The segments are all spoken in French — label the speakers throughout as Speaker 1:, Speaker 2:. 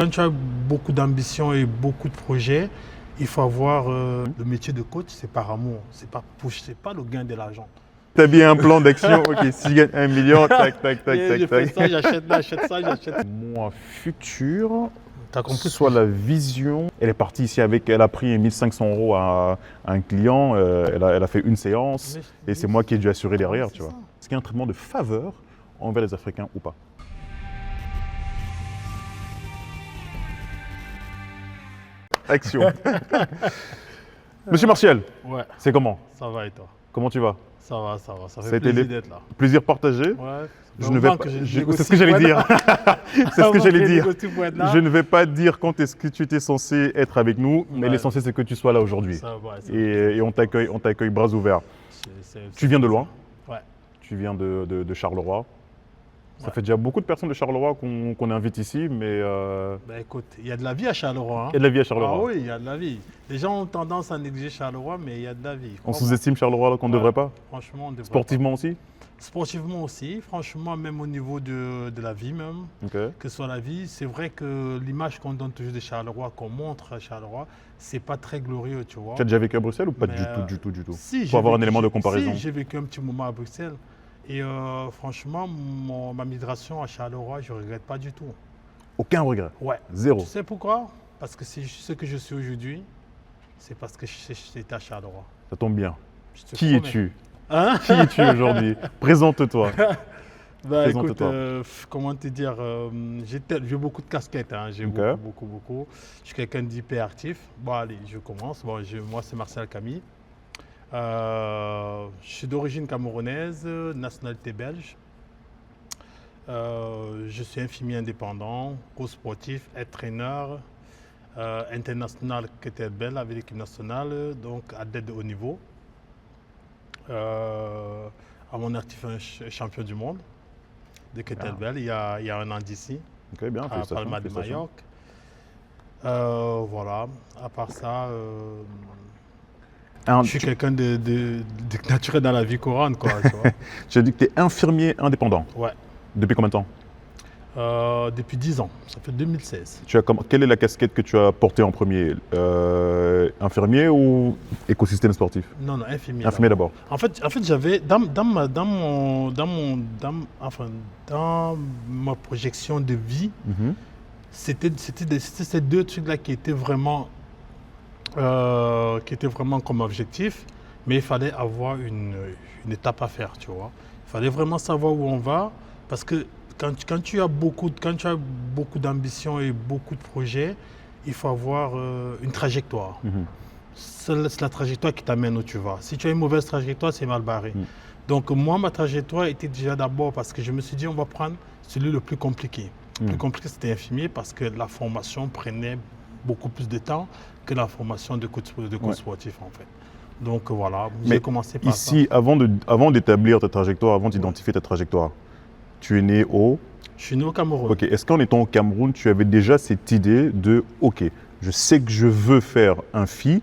Speaker 1: Quand tu as beaucoup d'ambition et beaucoup de projets, il faut avoir le métier de coach, c'est par amour, c'est pas le gain de l'argent.
Speaker 2: T'as bien un plan d'action, ok, si je gagne 1 million, tac, tac, tac,
Speaker 1: Et je
Speaker 2: tac,
Speaker 1: fais
Speaker 2: tac.
Speaker 1: ça, j'achète là, j'achète ça, j'achète.
Speaker 2: Mon futur,
Speaker 1: T'as compris
Speaker 2: soit la vision, elle est partie ici elle a pris 1500 € à un client, elle a fait une séance, et c'est moi qui ai dû assurer derrière,
Speaker 1: c'est
Speaker 2: tu vois.
Speaker 1: ça.
Speaker 2: Est-ce qu'il y a un traitement de faveur envers les Africains ou pas? Action. Monsieur Martial,
Speaker 1: Ouais,
Speaker 2: c'est comment?
Speaker 1: ça va et toi?
Speaker 2: Comment tu vas?
Speaker 1: Ça va, ça va, ça
Speaker 2: Ça a
Speaker 1: fait
Speaker 2: été
Speaker 1: plaisir d'être là.
Speaker 2: Plaisir partagé.
Speaker 1: Ouais.
Speaker 2: Je ne vais pas. C'est ce que j'allais dire. C'est ce que j'allais dire. Je ne vais pas dire quand est-ce que tu étais censé être avec nous, mais
Speaker 1: Ouais.
Speaker 2: l'essentiel c'est que tu sois là aujourd'hui.
Speaker 1: Ça va, ça va.
Speaker 2: Et on t'accueille bras ouverts. Tu viens de loin.
Speaker 1: Ouais.
Speaker 2: Tu viens de Charleroi. Ça
Speaker 1: Ouais.
Speaker 2: fait déjà beaucoup de personnes de Charleroi qu'on invite ici, mais
Speaker 1: Ben écoute, il y a de la vie à Charleroi.
Speaker 2: il y a de la vie à
Speaker 1: Ah
Speaker 2: Charleroi.
Speaker 1: oui, il y a de la vie. Les gens ont tendance à négliger Charleroi, mais il y a de la vie.
Speaker 2: On
Speaker 1: Crois-moi.
Speaker 2: sous-estime Charleroi qu'on ne
Speaker 1: Ouais.
Speaker 2: devrait pas.
Speaker 1: Franchement, on devrait
Speaker 2: Sportivement aussi.
Speaker 1: pas. Sportivement aussi, franchement, même au niveau de la vie même,
Speaker 2: Ok.
Speaker 1: que ce soit la vie, c'est vrai que l'image qu'on donne toujours de Charleroi, qu'on montre à Charleroi, c'est pas très glorieux, tu vois.
Speaker 2: Tu as déjà vécu à Bruxelles ou pas
Speaker 1: Mais,
Speaker 2: du tout?
Speaker 1: Si,
Speaker 2: Pour avoir un élément de
Speaker 1: si,
Speaker 2: comparaison.
Speaker 1: j'ai vécu un petit moment à Bruxelles. Et franchement, ma migration à Charleroi, je ne regrette pas du tout.
Speaker 2: Aucun regret.
Speaker 1: Ouais.
Speaker 2: Zéro.
Speaker 1: Tu sais pourquoi? Parce que c'est ce que je suis aujourd'hui, c'est parce que j'étais à Charleroi.
Speaker 2: Ça tombe bien.
Speaker 1: Je te
Speaker 2: Qui
Speaker 1: promets.
Speaker 2: es-tu?
Speaker 1: Hein?
Speaker 2: Qui es-tu aujourd'hui? Présente-toi.
Speaker 1: Bah écoute,
Speaker 2: Présente-toi.
Speaker 1: comment te dire, j'ai beaucoup de casquettes, hein, j'ai
Speaker 2: Ok.
Speaker 1: beaucoup. Je suis quelqu'un d'hyper actif. Bon allez, je commence. Bon, moi c'est Martial Camille. Je suis d'origine camerounaise, nationalité belge. Je suis infirmier indépendant, coach sportif, entraîneur, international kettlebell avec l'équipe nationale, donc athlète de haut niveau. À mon actif, un champion du monde de kettlebell il y a un an d'ici,
Speaker 2: Ok, bien,
Speaker 1: à
Speaker 2: félicitations.
Speaker 1: Palma de
Speaker 2: félicitations.
Speaker 1: Majorque. Voilà, à part ça,
Speaker 2: Un-
Speaker 1: je suis
Speaker 2: tu
Speaker 1: quelqu'un de naturel dans la vie courante, quoi, tu vois.
Speaker 2: tu as dit que tu es infirmier indépendant.
Speaker 1: Ouais.
Speaker 2: Depuis combien de temps?
Speaker 1: Depuis 10 ans, ça fait 2016.
Speaker 2: Quelle est la casquette que tu as portée en premier? Infirmier ou écosystème sportif?
Speaker 1: Non, non, infirmier.
Speaker 2: Infirmier d'abord.
Speaker 1: En fait, j'avais dans ma projection de vie,
Speaker 2: Mhm.
Speaker 1: c'était ces deux trucs-là qui étaient vraiment comme objectif, mais il fallait avoir une étape à faire, tu vois. Il fallait vraiment savoir où on va, parce que quand tu as beaucoup d'ambition et beaucoup de projets, il faut avoir une trajectoire.
Speaker 2: Mhm.
Speaker 1: C'est la trajectoire qui t'amène où tu vas. Si tu as une mauvaise trajectoire, c'est mal barré.
Speaker 2: Mm.
Speaker 1: Donc moi, ma trajectoire était déjà d'abord parce que je me suis dit, on va prendre celui le plus compliqué. Le plus compliqué, c'était infirmier parce que la formation prenait beaucoup plus de temps que la formation de coach
Speaker 2: Ouais.
Speaker 1: sportif, en fait. Donc voilà,
Speaker 2: Mais
Speaker 1: j'ai commencé par ça.
Speaker 2: Ici, avant d'établir ta trajectoire, avant d'identifier ta trajectoire, tu es né au...
Speaker 1: Je suis né au Cameroun.
Speaker 2: Ok, est-ce qu'en étant au Cameroun, tu avais déjà cette idée de, ok, je sais que je veux faire un FI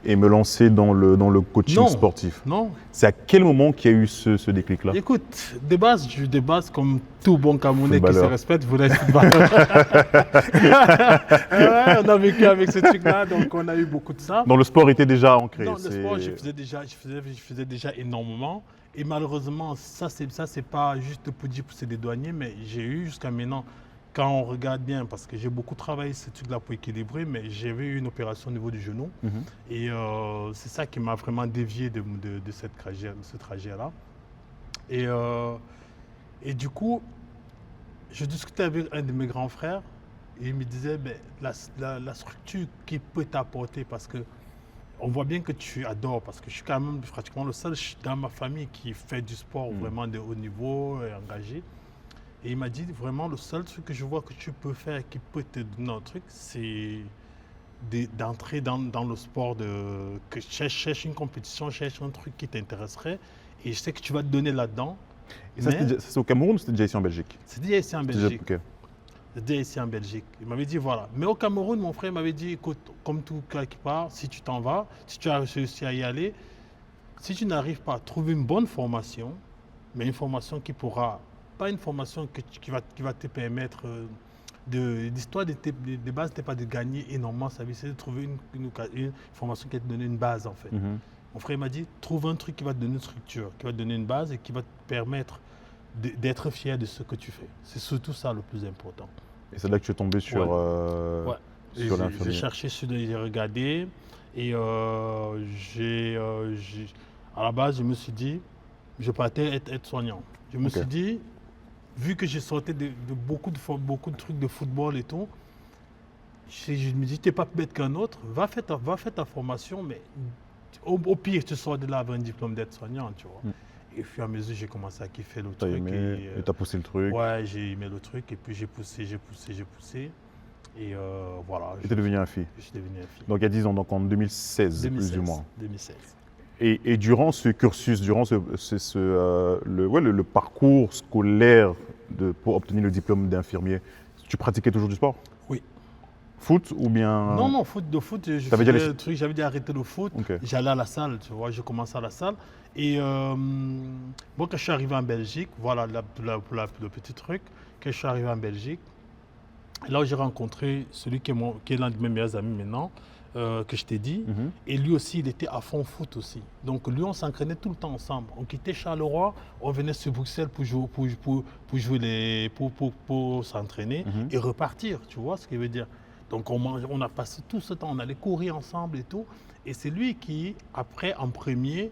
Speaker 2: et me lancer dans le coaching
Speaker 1: Non.
Speaker 2: sportif?
Speaker 1: Non.
Speaker 2: C'est à quel moment qu'il y a eu ce déclic-là?
Speaker 1: Écoute, de base, comme tout bon Camerounais qui se
Speaker 2: Footballeur.
Speaker 1: respecte, je voulais être footballeur. Ouais, on a vécu avec ce truc-là, donc on a eu beaucoup de ça.
Speaker 2: Dans le sport était déjà ancré.
Speaker 1: Dans le
Speaker 2: c'est-
Speaker 1: sport, je faisais déjà énormément. Et malheureusement, ça c'est pas juste pour dire que c'est des douaniers, mais j'ai eu jusqu'à maintenant, quand on regarde bien, parce que j'ai beaucoup travaillé ce truc-là pour équilibrer, mais j'avais eu une opération au niveau du genou.
Speaker 2: Mhm.
Speaker 1: Et c'est ça qui m'a vraiment dévié de ce trajet-là. Et du coup, je discutais avec un de mes grands frères et il me disait ben, la structure qui peut t'apporter, parce que on voit bien que tu adores, parce que je suis quand même pratiquement le seul dans ma famille qui fait du sport vraiment de haut niveau et engagé. Et il m'a dit vraiment le seul truc que je vois que tu peux faire qui peut te donner un truc, c'est d'entrer dans le sport, que cherche une compétition, cherche un truc qui t'intéresserait et je sais que tu vas te donner là-dedans.
Speaker 2: Et ça,
Speaker 1: Mais
Speaker 2: c'est au Cameroun ou c'était déjà ici en Belgique?
Speaker 1: c'est dit ici en
Speaker 2: C'était
Speaker 1: Belgique.
Speaker 2: ok.
Speaker 1: C'était ici en Belgique. Il m'avait dit voilà. Mais au Cameroun, mon frère m'avait dit écoute, comme tout quelque part, si tu t'en vas, si tu as réussi à y aller, si tu n'arrives pas à trouver une bonne formation, mais une formation qui pourra, pas une formation qui va te permettre l'histoire de base n'était pas de gagner énormément sa vie, c'est de trouver une formation qui va te donner une base en fait. Mon frère m'a dit, trouve un truc qui va te donner une structure, qui va te donner une base et qui va te permettre d'être fier de ce que tu fais. C'est surtout ça le plus important.
Speaker 2: Et c'est là que tu es tombé sur,
Speaker 1: Ouais.
Speaker 2: sur
Speaker 1: J'ai
Speaker 2: l'infirmier.
Speaker 1: cherché, j'ai regardé et à la base, je me suis dit, je partais être soignant. Je me
Speaker 2: Ok.
Speaker 1: suis dit, vu que j'ai sorti de beaucoup de trucs de football et tout, je me dis, tu n'es pas plus bête qu'un autre, va faire ta formation, mais au pire, tu sors de là avec un diplôme d'aide-soignant, tu vois. Et au fur et à mesure, j'ai commencé à kiffer le
Speaker 2: T'as
Speaker 1: truc.
Speaker 2: aimé, et t'as poussé le truc.
Speaker 1: Ouais, j'ai aimé le truc, et puis j'ai poussé. Et voilà,
Speaker 2: Et t'es devenu un fille.
Speaker 1: je suis devenu un fille.
Speaker 2: Donc il y a 10 ans, donc en 2016, plus ou moins.
Speaker 1: 2016.
Speaker 2: Et durant ce cursus, durant le parcours scolaire pour obtenir le diplôme d'infirmier, tu pratiquais toujours du sport?
Speaker 1: Oui.
Speaker 2: Foot ou bien...
Speaker 1: Non, de foot,
Speaker 2: T'avais déjà
Speaker 1: le truc, j'avais déjà arrêté le foot.
Speaker 2: Ok.
Speaker 1: J'allais à la salle, tu vois, je commençais à la salle. Et moi, quand je suis arrivé en Belgique, voilà le petit truc, quand je suis arrivé en Belgique, là où j'ai rencontré celui qui est l'un de mes meilleurs amis maintenant, que je t'ai dit. Et lui aussi, il était à fond foot aussi. Donc lui, on s'entraînait tout le temps ensemble. On quittait Charleroi, on venait sur Bruxelles pour s'entraîner et repartir, tu vois ce que je veux dire. Donc on a passé tout ce temps, on allait courir ensemble et tout. Et c'est lui qui, après, en premier,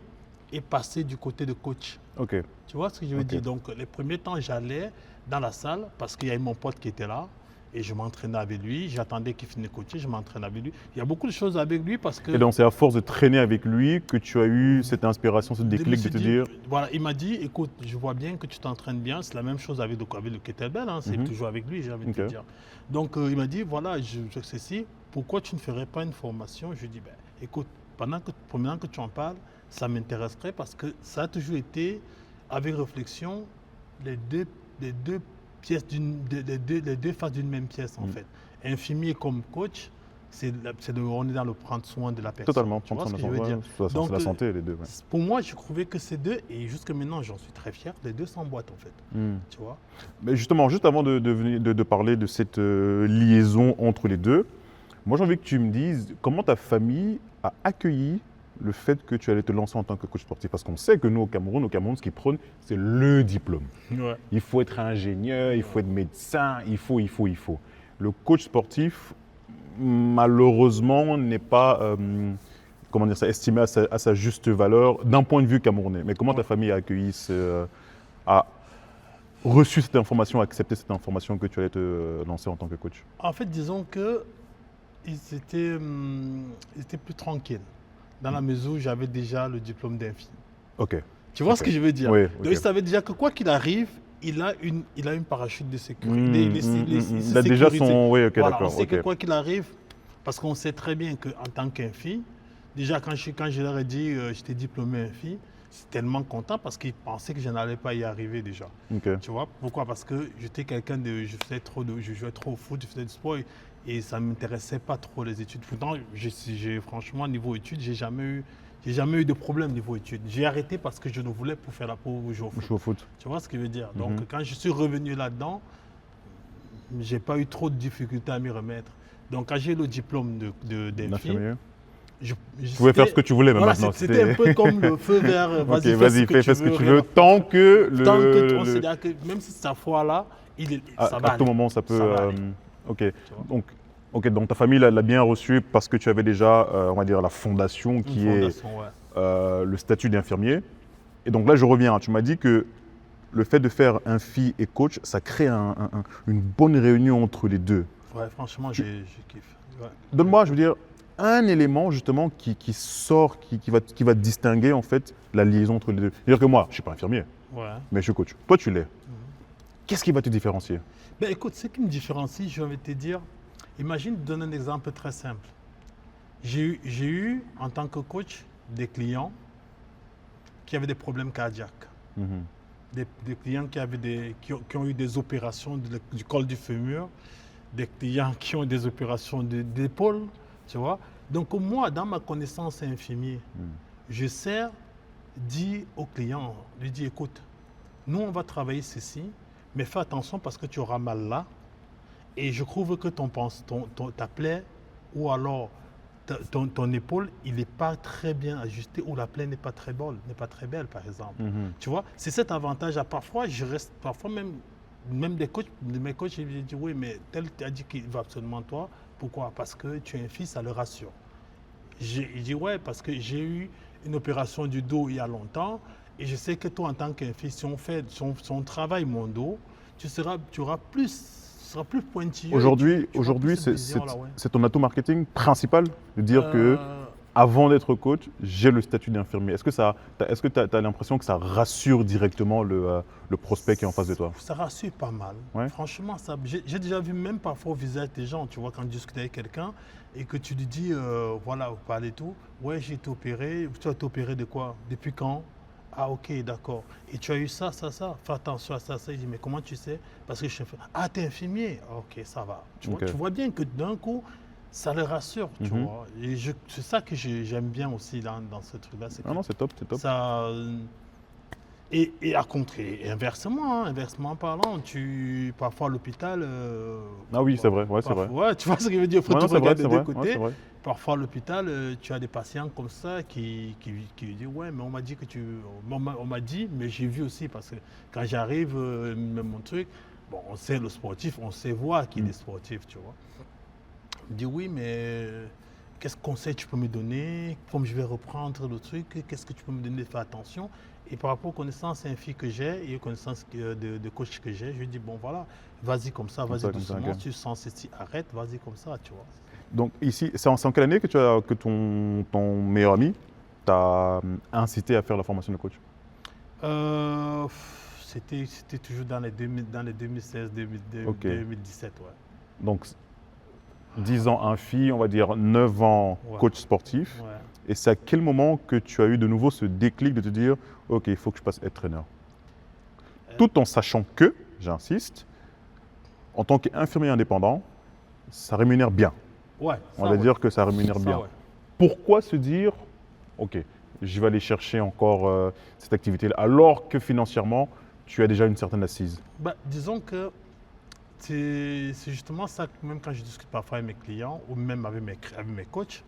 Speaker 1: est passé du côté de coach.
Speaker 2: Ok.
Speaker 1: Tu vois ce que je veux dire. Donc les premiers temps, j'allais dans la salle parce qu'il y avait mon pote qui était là. Et je m'entraînais avec lui, j'attendais qu'il finisse de coacher, je m'entraînais avec lui. Il y a beaucoup de choses avec lui parce que...
Speaker 2: Et donc c'est à force de traîner avec lui que tu as eu cette inspiration, ce déclic de te dire...
Speaker 1: Voilà, il m'a dit, écoute, je vois bien que tu t'entraînes bien, c'est la même chose avec le kettlebell, hein, c'est toujours avec lui, j'ai envie de te dire. Donc il m'a dit, voilà, je ceci, pourquoi tu ne ferais pas une formation? Je lui ai dit, ben, écoute, pendant que tu en parles, ça m'intéresserait parce que ça a toujours été, avec réflexion, les deux pièces les deux faces d'une même pièce en fait. Infirmier comme coach, on est dans le prendre soin de la personne.
Speaker 2: Totalement,
Speaker 1: tu vois
Speaker 2: prendre
Speaker 1: ce
Speaker 2: soin
Speaker 1: que
Speaker 2: de
Speaker 1: je veux
Speaker 2: la
Speaker 1: dire.
Speaker 2: santé.
Speaker 1: Donc,
Speaker 2: C'est la santé, les deux. Ouais.
Speaker 1: Pour moi, je trouvais que ces deux, et jusque maintenant, j'en suis très fier, les deux s'emboîtent en fait. Tu vois.
Speaker 2: Mais justement, juste avant de parler de cette liaison entre les deux, moi j'ai envie que tu me dises comment ta famille a accueilli le fait que tu allais te lancer en tant que coach sportif. Parce qu'on sait que nous, au Cameroun, ce qu'ils prônent, c'est le diplôme.
Speaker 1: Ouais.
Speaker 2: Il faut être ingénieur, il faut être médecin, il faut. Le coach sportif, malheureusement, n'est pas estimé à sa juste valeur d'un point de vue camerounais. Mais comment ta famille a accueilli, a reçu cette information, a accepté cette information que tu allais te lancer en tant que coach?
Speaker 1: En fait, disons que ils étaient plus tranquilles, dans la mesure où j'avais déjà le diplôme d'infirmier.
Speaker 2: Ok.
Speaker 1: Tu vois ce que je veux dire?
Speaker 2: Oui,
Speaker 1: Donc ils savaient déjà que quoi qu'il arrive, il a une parachute de sécurité.
Speaker 2: Il a déjà son... Oui, ok,
Speaker 1: voilà,
Speaker 2: d'accord.
Speaker 1: on sait que quoi qu'il arrive, parce qu'on sait très bien qu'en tant qu'infirmier, déjà quand je leur ai dit j'étais diplômé infirmier, j'étais tellement content parce qu'ils pensaient que je n'allais pas y arriver déjà.
Speaker 2: Ok.
Speaker 1: Tu vois? Pourquoi? Parce que j'étais quelqu'un je jouais trop au foot, je faisais du sport et ça ne m'intéressait pas trop les études. Pourtant, franchement, niveau études, j'ai jamais eu de problème niveau études. J'ai arrêté parce que je ne voulais pour jouer au foot. Tu vois ce que je veux dire? Donc quand je suis revenu là-dedans, j'ai pas eu trop de difficultés à m'y remettre. Donc quand j'ai eu le diplôme d'infirmier,
Speaker 2: tu pouvais faire ce que tu voulais même maintenant.
Speaker 1: C'était un peu comme le feu vert.
Speaker 2: Vas-y, fais ce que tu veux. Tant que
Speaker 1: on considère que même si cette fois-là, ça va.
Speaker 2: À tout moment, ça peut. Ok.
Speaker 1: Donc,
Speaker 2: donc ta famille l'a bien reçu parce que tu avais déjà, on va dire, la fondation qui est le statut d'infirmier. Et donc là, je reviens. Tu m'as dit que le fait de faire infirmier et coach, ça crée une bonne réunion entre les deux.
Speaker 1: Ouais, franchement, j'ai kiffé. Ouais.
Speaker 2: Donne-moi, je veux dire, un élément justement qui sort, qui va distinguer en fait la liaison entre les deux. C'est-à-dire que moi, je ne suis pas infirmier, mais je suis coach. Toi, tu l'es. Qu'est-ce qui va te différencier?
Speaker 1: Ben, écoute, ce qui me différencie, je vais te dire, imagine, donner un exemple très simple. J'ai eu, en tant que coach, des clients qui avaient des problèmes cardiaques. Des clients qui ont eu des opérations du col du fémur, des clients qui ont des opérations d'épaule, tu vois. Donc moi, dans ma connaissance infirmier, je sais dire au client, lui dire, écoute, nous on va travailler ceci, mais fais attention parce que tu auras mal là. Et je trouve que ta plaie ou alors ton épaule, il n'est pas très bien ajusté ou la plaie n'est pas très belle, par exemple.
Speaker 2: Mhm.
Speaker 1: Tu vois, c'est cet avantage. Parfois, même mes coachs, ils me disent oui, mais tel a dit qu'il va absolument toi. Pourquoi? Parce que tu es un fils, ça le rassure. Il dit ouais, parce que j'ai eu une opération du dos il y a longtemps et je sais que toi, en tant qu'un fils, si on travaille mon dos, tu seras plus pointilleux.
Speaker 2: Aujourd'hui,
Speaker 1: tu auras plus cette
Speaker 2: c'est
Speaker 1: vision-là, ouais.
Speaker 2: c'est ton atout marketing principal de dire que
Speaker 1: Euh,
Speaker 2: avant d'être coach, j'ai le statut d'infirmier. Est-ce que tu as l'impression que ça rassure directement le prospect qui est en face de toi?
Speaker 1: Ça rassure pas mal.
Speaker 2: Ouais.
Speaker 1: Franchement, j'ai déjà vu même parfois au visage des gens, tu vois, quand tu discutes avec quelqu'un et que tu lui dis, voilà, vous parlez tout, ouais, j'ai été opéré. Tu as été opéré de quoi? Depuis quand? Ah, ok, d'accord. Et tu as eu ça. Fais attention à ça. Il dit, mais comment tu sais? Parce que je suis infirmier. Ah, t'es infirmier? Ok, ça va.
Speaker 2: Ok.
Speaker 1: Tu vois bien que d'un coup, ça le rassure, tu
Speaker 2: Mhm.
Speaker 1: vois. Et c'est ça que j'aime bien aussi dans ce truc-là. C'est
Speaker 2: Ah
Speaker 1: que
Speaker 2: non, c'est top, c'est top.
Speaker 1: ça, et à contrer, et inversement parlant, parfois à l'hôpital,
Speaker 2: Ah oui, c'est vrai, ouais, c'est vrai.
Speaker 1: ouais, tu vois ce que je veux dire, il faut
Speaker 2: Ouais,
Speaker 1: tout
Speaker 2: non, c'est vrai,
Speaker 1: regarder
Speaker 2: c'est
Speaker 1: des deux
Speaker 2: vrai, ouais,
Speaker 1: côtés.
Speaker 2: c'est vrai.
Speaker 1: Parfois à l'hôpital, tu as des patients comme ça qui disent ouais, mais on m'a dit que on m'a dit, mais j'ai vu aussi parce que quand j'arrive, même mon truc, bon, on sait le sportif, on sait voir qu'il est sportif, tu vois. Il dit oui, mais qu'est-ce que conseil tu peux me donner? Comme je vais reprendre le truc, qu'est-ce que tu peux me donner de faire attention? Et par rapport aux connaissances infimes que j'ai et aux connaissances de coach que j'ai, je lui dis bon voilà, vas-y comme ça, vas-y
Speaker 2: Comme ça,
Speaker 1: doucement,
Speaker 2: ok.
Speaker 1: tu sens ceci, arrête, vas-y comme ça, tu vois.
Speaker 2: Donc ici, c'est en quelle année que ton meilleur ami t'a incité à faire la formation de coach?
Speaker 1: C'était toujours dans les 2016,
Speaker 2: Ok.
Speaker 1: 2017, ouais.
Speaker 2: Donc 10 ans infi, on va dire 9 ans
Speaker 1: Ouais.
Speaker 2: coach sportif.
Speaker 1: Ouais.
Speaker 2: Et c'est à quel moment que tu as eu de nouveau ce déclic de te dire ok, il faut que je passe être entraîneur? Tout en sachant que, j'insiste, en tant qu'infirmier indépendant, ça rémunère bien.
Speaker 1: Ouais,
Speaker 2: On
Speaker 1: ça,
Speaker 2: va
Speaker 1: ouais.
Speaker 2: dire que ça rémunère
Speaker 1: Ça,
Speaker 2: bien.
Speaker 1: ouais.
Speaker 2: Pourquoi se dire ok, je vais aller chercher encore cette activité-là, alors que financièrement, tu as déjà une certaine assise?
Speaker 1: Bah, disons que c'est justement ça, que même quand je discute parfois avec mes clients ou même avec mes coachs,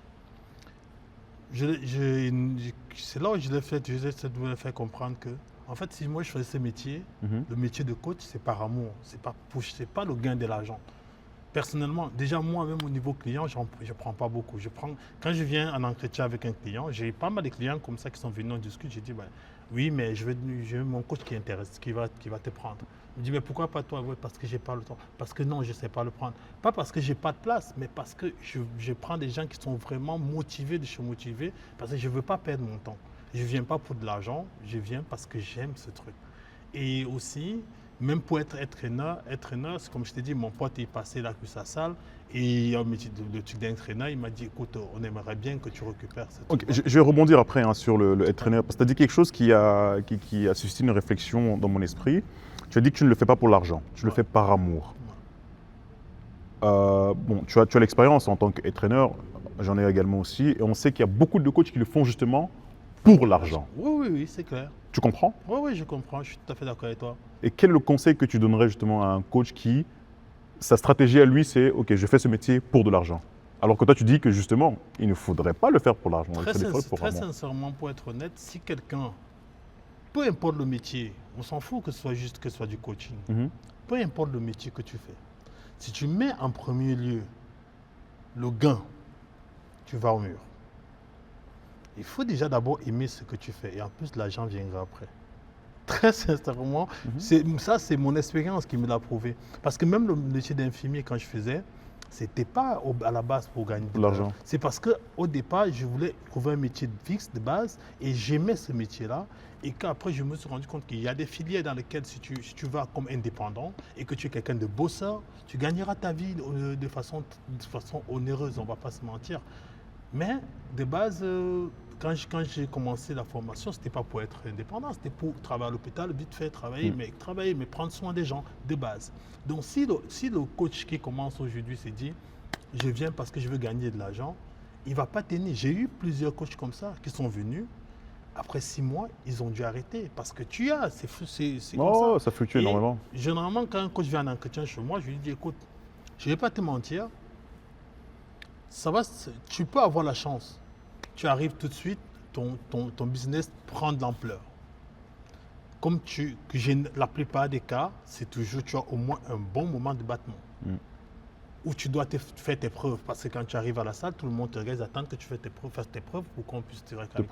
Speaker 1: c'est là où j'essaie de leur faire comprendre que, en fait, si moi je faisais ce métier,
Speaker 2: Mhm.
Speaker 1: le métier de coach, c'est par amour, c'est pas le gain de l'argent. Personnellement, déjà moi-même au niveau client, je ne prends pas beaucoup. Quand je viens en entretien avec un client, j'ai pas mal de clients comme ça qui sont venus, on discute, j'ai dit, ben, oui, mais j'ai mon coach qui intéresse, qui va te prendre. Il me dit, mais pourquoi pas toi? Oui, parce que j'ai pas le temps. Parce que non, je ne sais pas le prendre. Pas parce que j'ai pas de place, mais parce que je prends des gens qui sont vraiment motivés, parce que je ne veux pas perdre mon temps. Je ne viens pas pour de l'argent, je viens parce que j'aime ce truc. Et aussi, même pour être entraîneur, c'est comme je t'ai dit, mon pote est passé là sur sa salle et le métier de truc d'entraîneur, il m'a dit écoute, on aimerait bien que tu récupères ce
Speaker 2: Ok,
Speaker 1: truc.
Speaker 2: je vais rebondir après sur le être entraîneur, parce que tu as dit quelque chose qui a suscité une réflexion dans mon esprit. Tu as dit que tu ne le fais pas pour l'argent, tu le
Speaker 1: Ouais.
Speaker 2: fais par amour.
Speaker 1: Ouais.
Speaker 2: Bon, tu as l'expérience en tant qu'entraîneur, j'en ai également aussi, et on sait qu'il y a beaucoup de coachs qui le font justement pour l'argent.
Speaker 1: Oui, c'est clair.
Speaker 2: Tu comprends?
Speaker 1: Oui, je comprends, je suis tout à fait d'accord avec toi.
Speaker 2: Et quel est le conseil que tu donnerais justement à un coach qui, sa stratégie à lui, c'est ok, je fais ce métier pour de l'argent. Alors que toi, tu dis que justement, il ne faudrait pas le faire pour l'argent, il faudrait le faire pour
Speaker 1: Très
Speaker 2: amour.
Speaker 1: sincèrement, pour être honnête, si quelqu'un, peu importe le métier, on s'en fout que ce soit du coaching,
Speaker 2: Mhm.
Speaker 1: peu importe le métier que tu fais, si tu mets en premier lieu le gain, tu vas au mur. Il faut déjà d'abord aimer ce que tu fais et en plus l'argent viendra après. Très sincèrement, c'est mon expérience qui me l'a prouvé. Parce que même le métier d'infirmier, quand je faisais, c'était pas à la base pour gagner de
Speaker 2: L'argent.
Speaker 1: C'est parce qu'au départ, je voulais trouver un métier fixe de base et j'aimais ce métier-là. Et qu'après, je me suis rendu compte qu'il y a des filières dans lesquelles, si tu vas comme indépendant et que tu es quelqu'un de bosseur, tu gagneras ta vie de façon onéreuse, on ne va pas se mentir. Mais de base, quand j'ai commencé la formation, ce n'était pas pour être indépendant, c'était pour travailler à l'hôpital, vite fait, travailler, mais prendre soin des gens de base. Donc si le coach qui commence aujourd'hui se dit, je viens parce que je veux gagner de l'argent, il ne va pas tenir. J'ai eu plusieurs coachs comme ça qui sont venus. Après 6 mois, ils ont dû arrêter parce que c'est comme
Speaker 2: Oh,
Speaker 1: ça.
Speaker 2: ça fluctue
Speaker 1: Et
Speaker 2: énormément.
Speaker 1: généralement, quand un coach vient en entretien chez moi, je lui dis, écoute, je ne vais pas te mentir, tu peux avoir la chance. Tu arrives tout de suite, ton business prend de l'ampleur. Comme la plupart des cas, c'est toujours, tu as au moins un bon moment de battement. Où tu dois faire tes preuves. Parce que quand tu arrives à la salle, tout le monde te regarde, ils attendent que tu fasses tes preuves pour qu'on puisse te regarder.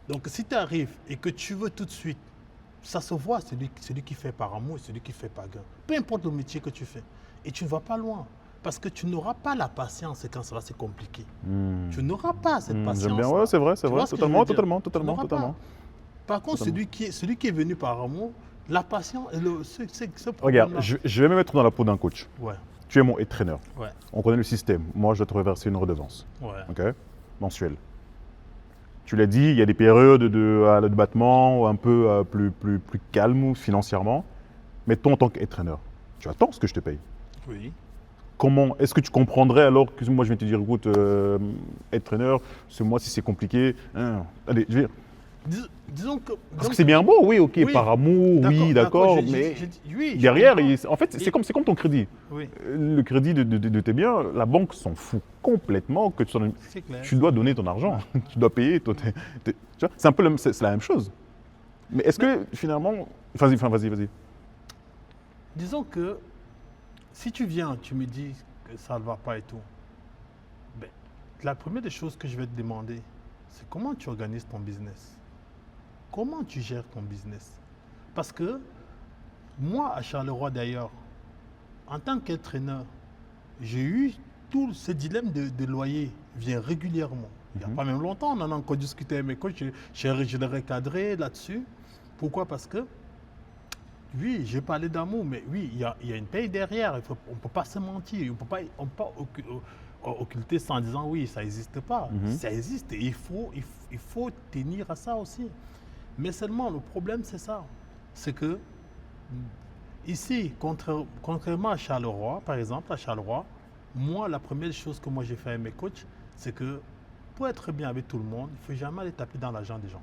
Speaker 1: Donc si tu arrives et que tu veux tout de suite, ça se voit, celui qui fait par amour et celui qui fait par gain. Peu importe le métier que tu fais. Et tu ne vas pas loin. Parce que tu n'auras pas la patience quand ça va se compliquer. Tu n'auras pas cette patience.
Speaker 2: J'aime bien, ouais, c'est vrai, totalement.
Speaker 1: Par contre, celui qui est venu par amour, la patience, ce
Speaker 2: regarde, je vais me mettre dans la peau d'un coach.
Speaker 1: Ouais.
Speaker 2: Tu es mon head trainer.
Speaker 1: Ouais.
Speaker 2: On connaît le système. Moi, je dois te reverser une redevance.
Speaker 1: Ouais.
Speaker 2: Ok, mensuelle. Tu l'as dit, il y a des périodes de battement un peu plus calmes financièrement. Mais toi, en tant qu'head trainer, tu attends ce que je te paye.
Speaker 1: Oui.
Speaker 2: Comment est-ce que tu comprendrais alors que moi je viens te dire, écoute, head trainer, ce mois-ci c'est compliqué. Allez, je vais dire.
Speaker 1: Disons que.
Speaker 2: Parce que c'est bien beau, oui, ok,
Speaker 1: oui,
Speaker 2: par amour, oui, d'accord, mais derrière, en fait, c'est comme ton crédit.
Speaker 1: Oui.
Speaker 2: Le crédit de tes biens, la banque s'en fout complètement que tu dois donner ton argent, tu dois payer. Tu vois, c'est un peu c'est la même chose. Mais est-ce que finalement, vas-y.
Speaker 1: Disons que si tu viens, tu me dis que ça ne va pas et tout, ben, la première des choses que je vais te demander, c'est comment tu organises ton business. Comment tu gères ton business? Parce que moi, à Charleroi d'ailleurs, en tant qu'entraîneur, j'ai eu tout ce dilemme de loyer vient régulièrement. Il n'y a pas même longtemps, on en a encore discuté avec mes coachs, je l'ai recadré là-dessus. Pourquoi? Parce que, oui, j'ai parlé d'amour, mais oui, il y a une paye derrière. On ne peut pas se mentir, on ne peut pas occulter ça en disant oui, ça n'existe pas. Ça existe et il faut tenir à ça aussi. Mais seulement, le problème, c'est ça. C'est que, ici, contrairement à Charleroi, par exemple, à Charleroi, moi, la première chose que moi j'ai fait avec mes coachs, c'est que pour être bien avec tout le monde, il ne faut jamais aller taper dans l'argent des gens.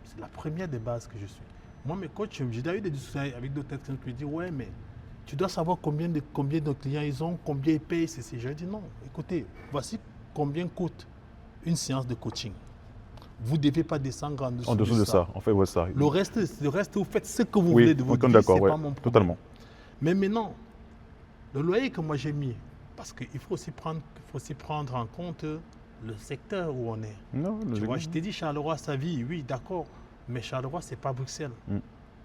Speaker 1: C'est la première des bases que je suis. Moi, mes coachs, j'ai déjà eu des discussions avec d'autres personnes qui me disent ouais, mais tu dois savoir combien de clients ils ont, combien ils payent. Je dis non, écoutez, voici combien coûte une séance de coaching. Vous ne devez pas descendre en dessous de ça.
Speaker 2: En fait, ouais, ça.
Speaker 1: Le reste, vous faites ce que vous voulez de votre vie, c'est pas mon problème.
Speaker 2: Totalement.
Speaker 1: Mais maintenant, le loyer que moi j'ai mis, parce qu'il faut aussi prendre en compte le secteur où on est.
Speaker 2: Non,
Speaker 1: tu vois, je t'ai dit Charleroi, sa vie, oui, d'accord, mais Charleroi, c'est pas Bruxelles.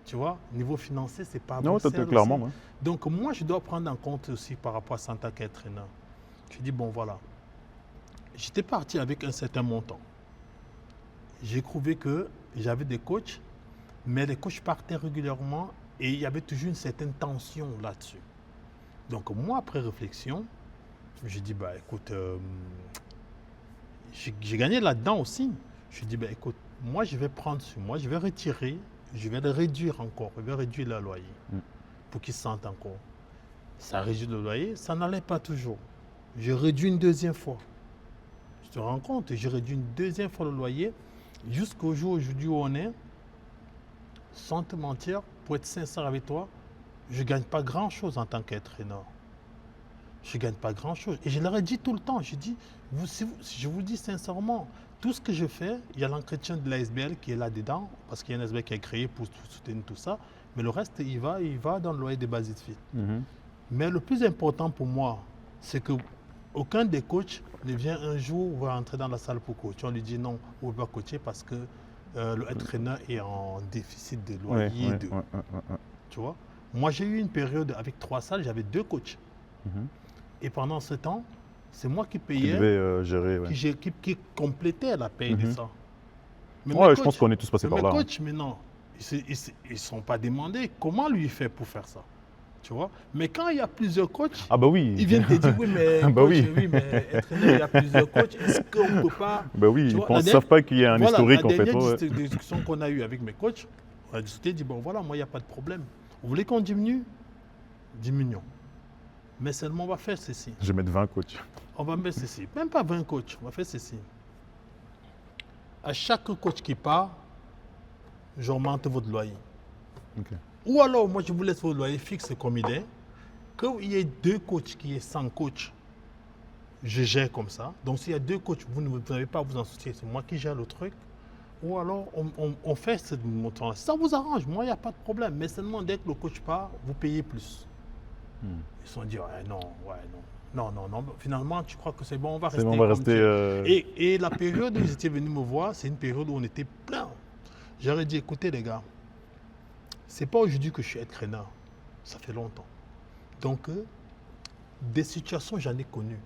Speaker 1: Tu vois, niveau financier, c'est pas Bruxelles.
Speaker 2: Non, clairement. Ouais.
Speaker 1: Donc moi, je dois prendre en compte aussi par rapport à Santa Catrina. Je dis, bon, voilà, j'étais parti avec un certain montant. J'ai trouvé que j'avais des coachs, mais les coachs partaient régulièrement et il y avait toujours une certaine tension là-dessus. Donc moi, après réflexion, j'ai dit, bah écoute, j'ai gagné là-dedans aussi. Je dis, bah écoute, moi je vais prendre sur moi, je vais retirer, je vais le réduire encore, je vais réduire le loyer pour qu'ils sentent encore. Ça réduit le loyer, ça n'allait pas toujours. Je réduis une deuxième fois. Tu te rends compte, j'ai réduit une deuxième fois le loyer. Jusqu'au jour aujourd'hui où on est, sans te mentir, pour être sincère avec toi, je ne gagne pas grand-chose en tant qu'entraîneur. Je ne gagne pas grand-chose. Et je leur ai dit tout le temps, je dis, je vous dis sincèrement, tout ce que je fais, il y a l'entretien de l'ASBL qui est là-dedans, parce qu'il y a un ASBL qui est créé pour soutenir tout ça, mais le reste, il va dans le loyer des bases fit. Mais le plus important pour moi, c'est que aucun des coachs ne vient un jour va entrer dans la salle pour coacher. On lui dit non, on ne peut pas coacher parce que le entraîneur est en déficit de loyer. Tu vois? Moi, j'ai eu une période avec 3 salles, j'avais 2 coachs. Et pendant ce temps, c'est moi qui payais, qui complétait la paye de ça. Mais
Speaker 2: je pense qu'on est tous passés par là.
Speaker 1: Mais mes coachs, maintenant, ils ne sont pas demandés comment lui fait pour faire ça. Tu vois? Mais quand il y a plusieurs coachs, ils viennent te dire oui, mais entraîneur, il y a plusieurs coachs, est-ce qu'on ne peut pas.
Speaker 2: Ils ne savent pas qu'il y a un historique en fait.
Speaker 1: La dernière discussion qu'on a eue avec mes coachs, on a discuté, dit bon voilà, moi il n'y a pas de problème. Vous voulez qu'on diminue? Diminuons. Mais seulement on va faire ceci.
Speaker 2: Je vais mettre 20 coachs.
Speaker 1: On va mettre ceci. Même pas 20 coachs, on va faire ceci. À chaque coach qui part, j'augmente votre loyer. Ou alors, moi, je vous laisse votre loyer fixe comme il est. qu'il y ait 2 coachs, qu'il y ait 100 coachs, je gère comme ça. Donc, s'il y a 2 coachs, vous n'avez pas à vous en soucier, c'est moi qui gère le truc. Ou alors, on fait ce montant-là. Si ça vous arrange, moi, il n'y a pas de problème. Mais seulement, dès que le coach part, vous payez plus. Ils se sont dit, ouais, non. Non. Finalement, tu crois que c'est bon, on va rester.
Speaker 2: On va
Speaker 1: comme
Speaker 2: rester.
Speaker 1: tu es. Et la période où ils étaient venus me voir, c'est une période où on était plein. J'aurais dit, écoutez, les gars, c'est pas aujourd'hui que je suis entraîneur. Ça fait longtemps. Donc, des situations, j'en ai connues.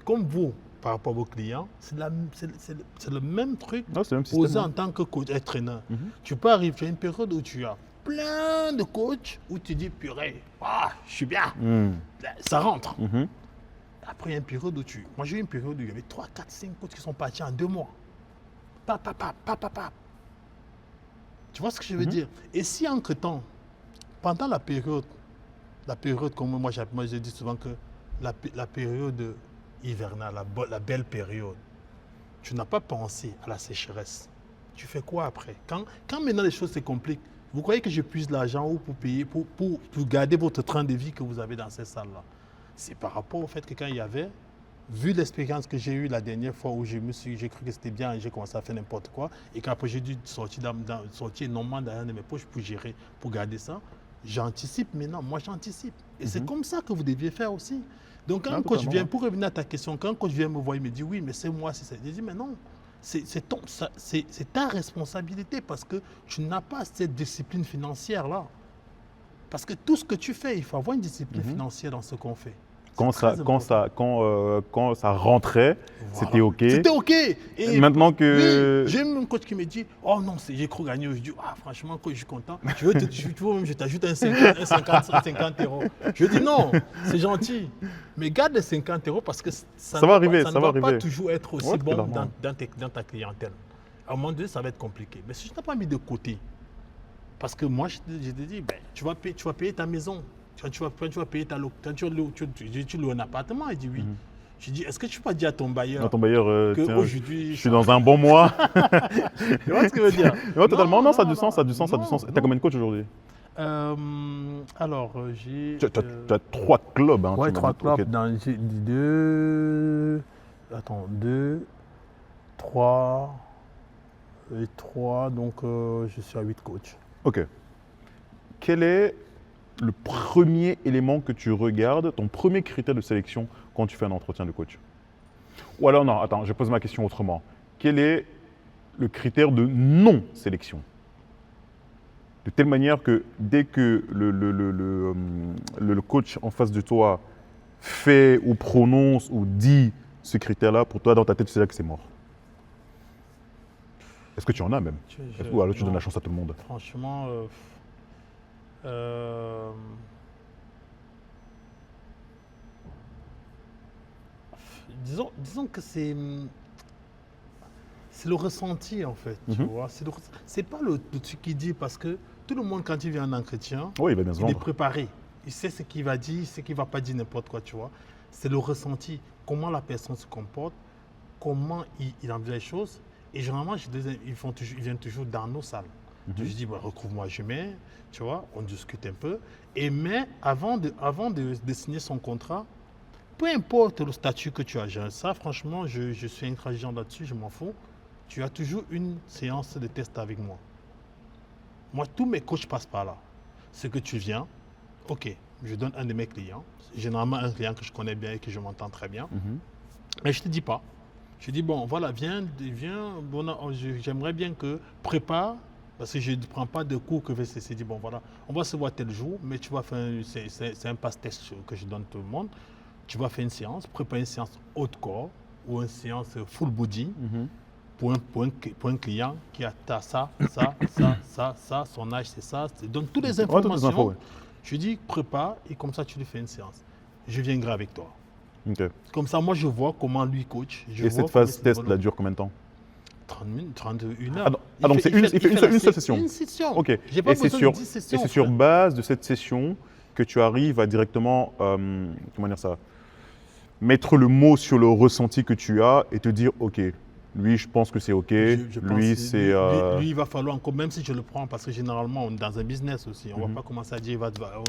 Speaker 1: Comme vous, par rapport à vos clients, c'est le même truc
Speaker 2: Non, c'est le même
Speaker 1: posé
Speaker 2: système.
Speaker 1: en tant que coach, entraîneur. Tu peux arriver, tu as une période où tu as plein de coachs, où tu dis, purée, je suis bien, ça rentre. Après, il y a une période où Moi, j'ai eu une période où il y avait 3, 4, 5 coachs qui sont partis en 2 mois. Pap. Tu vois ce que je veux dire? Et si entre-temps, pendant la période comme moi je dis souvent que la période hivernale, la belle période, tu n'as pas pensé à la sécheresse. Tu fais quoi après? Quand maintenant les choses se compliquent, vous croyez que je puise l'argent ou pour payer, pour garder votre train de vie que vous avez dans ces salles-là? C'est par rapport au fait que quand il y avait, vu l'expérience que j'ai eue la dernière fois où j'ai cru que c'était bien et j'ai commencé à faire n'importe quoi, et qu'après j'ai dû sortir énormément derrière de mes poches pour gérer, pour garder ça, j'anticipe maintenant, moi j'anticipe. Et c'est comme ça que vous deviez faire aussi. Donc quand un coach vient, pour revenir à ta question, quand un coach vient me voir, il me dit oui, mais c'est moi, c'est ça. Je dis mais non, c'est ta responsabilité parce que tu n'as pas cette discipline financière-là. Parce que tout ce que tu fais, il faut avoir une discipline financière dans ce qu'on fait.
Speaker 2: Quand ça rentrait,
Speaker 1: Voilà.
Speaker 2: c'était OK.
Speaker 1: C'était OK. Et
Speaker 2: maintenant que.
Speaker 1: oui, j'ai même un coach qui me dit oh non, j'ai cru gagner. Je dis franchement, coach, je suis content. Tu veux même, je t'ajoute un 50 euros. Je dis non, c'est gentil. Mais garde les 50 euros parce que ça
Speaker 2: va arriver.
Speaker 1: Ça ne va pas toujours être aussi bon
Speaker 2: clairement.
Speaker 1: dans ta clientèle. À un moment donné, ça va être compliqué. Mais si je n'ai pas mis de côté, parce que moi, je te dis, tu vas payer ta maison. Quand tu vas payer ta location, tu loues un appartement, il dit oui. Je dis, est-ce que tu peux dire à ton bailleur
Speaker 2: je suis dans un bon mois.
Speaker 1: Tu vois ce que je veux dire?
Speaker 2: Non, totalement, non, ça a du sens. T'as combien de coachs aujourd'hui?
Speaker 1: Alors, j'ai...
Speaker 2: Tu as 3 clubs. Hein,
Speaker 1: ouais, 3 clubs.
Speaker 2: Okay.
Speaker 1: J'ai 2... Attends, 2, 3... Et 3, donc je suis à 8 coachs.
Speaker 2: Ok. Quel est le premier élément que tu regardes, ton premier critère de sélection quand tu fais un entretien de coach? Ou alors, non, attends, je pose ma question autrement. Quel est le critère de non-sélection? De telle manière que dès que le coach en face de toi fait ou prononce ou dit ce critère-là, pour toi, dans ta tête, tu sais là que c'est mort. Est-ce que tu en as même? Ou alors tu donnes la chance à tout le monde?
Speaker 1: Franchement, disons que c'est le ressenti en fait, tu vois. C'est pas le truc qu'il dit parce que tout le monde quand il vient en entretien,
Speaker 2: oui, il va bien se
Speaker 1: il est
Speaker 2: vendre.
Speaker 1: préparé. Il sait ce qu'il va dire, il sait qu'il ne va pas dire n'importe quoi, tu vois. C'est le ressenti, comment la personne se comporte, comment il envisage les choses. Et généralement, ils viennent toujours dans nos salles. Je dis, retrouve-moi jamais, tu vois, on discute un peu. Mais avant de signer son contrat, peu importe le statut que tu as, ça franchement, je suis intransigeant là-dessus, je m'en fous. Tu as toujours une séance de test avec moi. Moi, tous mes coachs passent par là. Ce que tu viens, ok, je donne un de mes clients, généralement un client que je connais bien et que je m'entends très bien, mais je ne te dis pas. Je dis, bon, voilà, viens, bon, j'aimerais bien que prépare, parce que je ne prends pas de cours que VCC dit, bon, voilà, on va se voir tel jour, mais tu vas faire, c'est un pass-test que je donne à tout le monde. Tu vas faire une séance, prépare une séance haut de corps ou une séance full body pour un client qui a ça, son âge, c'est ça. Donne toutes les informations.
Speaker 2: Toutes les infos, ouais.
Speaker 1: Je dis, prépare et comme ça, tu lui fais une séance. Je viendrai avec toi.
Speaker 2: Okay.
Speaker 1: Comme ça, moi, je vois comment lui coach.
Speaker 2: Et cette phase test, là, dure combien de temps?
Speaker 1: 30 minutes, 31 heures.
Speaker 2: Donc, c'est une seule session?
Speaker 1: Une session.
Speaker 2: Ok.
Speaker 1: J'ai pas besoin de 10 sessions.
Speaker 2: Et c'est sur base de cette session que tu arrives à directement, comment dire ça, mettre le mot sur le ressenti que tu as et te dire, ok, Lui, je pense que c'est OK.
Speaker 1: Je pense
Speaker 2: Lui,
Speaker 1: que
Speaker 2: c'est.
Speaker 1: lui, il va falloir encore, même si je le prends, parce que généralement, on est dans un business aussi. On ne va pas commencer à dire,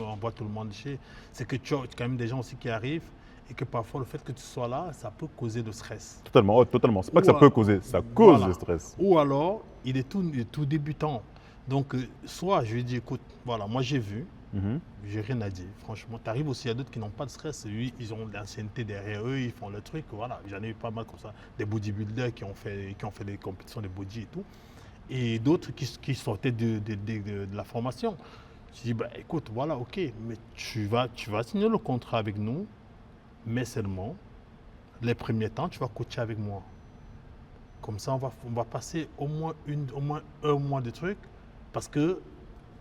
Speaker 1: on voit tout le monde chez. C'est que tu as quand même des gens aussi qui arrivent et que parfois, le fait que tu sois là, ça peut causer de stress.
Speaker 2: Totalement, totalement. C'est pas que
Speaker 1: Ou
Speaker 2: ça peut
Speaker 1: à-
Speaker 2: causer, ça cause
Speaker 1: voilà.
Speaker 2: le stress.
Speaker 1: Ou alors, il est tout débutant. Donc, soit je lui dis, écoute, voilà, moi j'ai vu,
Speaker 2: Mhm.
Speaker 1: j'ai rien à dire. Franchement, tu arrives aussi à d'autres qui n'ont pas de stress. Eux, ils ont de l'ancienneté derrière eux, ils font le truc. Voilà, j'en ai eu pas mal comme ça. Des bodybuilders qui ont fait des compétitions de body et tout. Et d'autres qui sortaient de la formation. Je dis, bah, écoute, voilà, ok, mais tu vas signer le contrat avec nous, mais seulement, les premiers temps, tu vas coacher avec moi. Comme ça, on va passer au moins un mois de trucs, parce que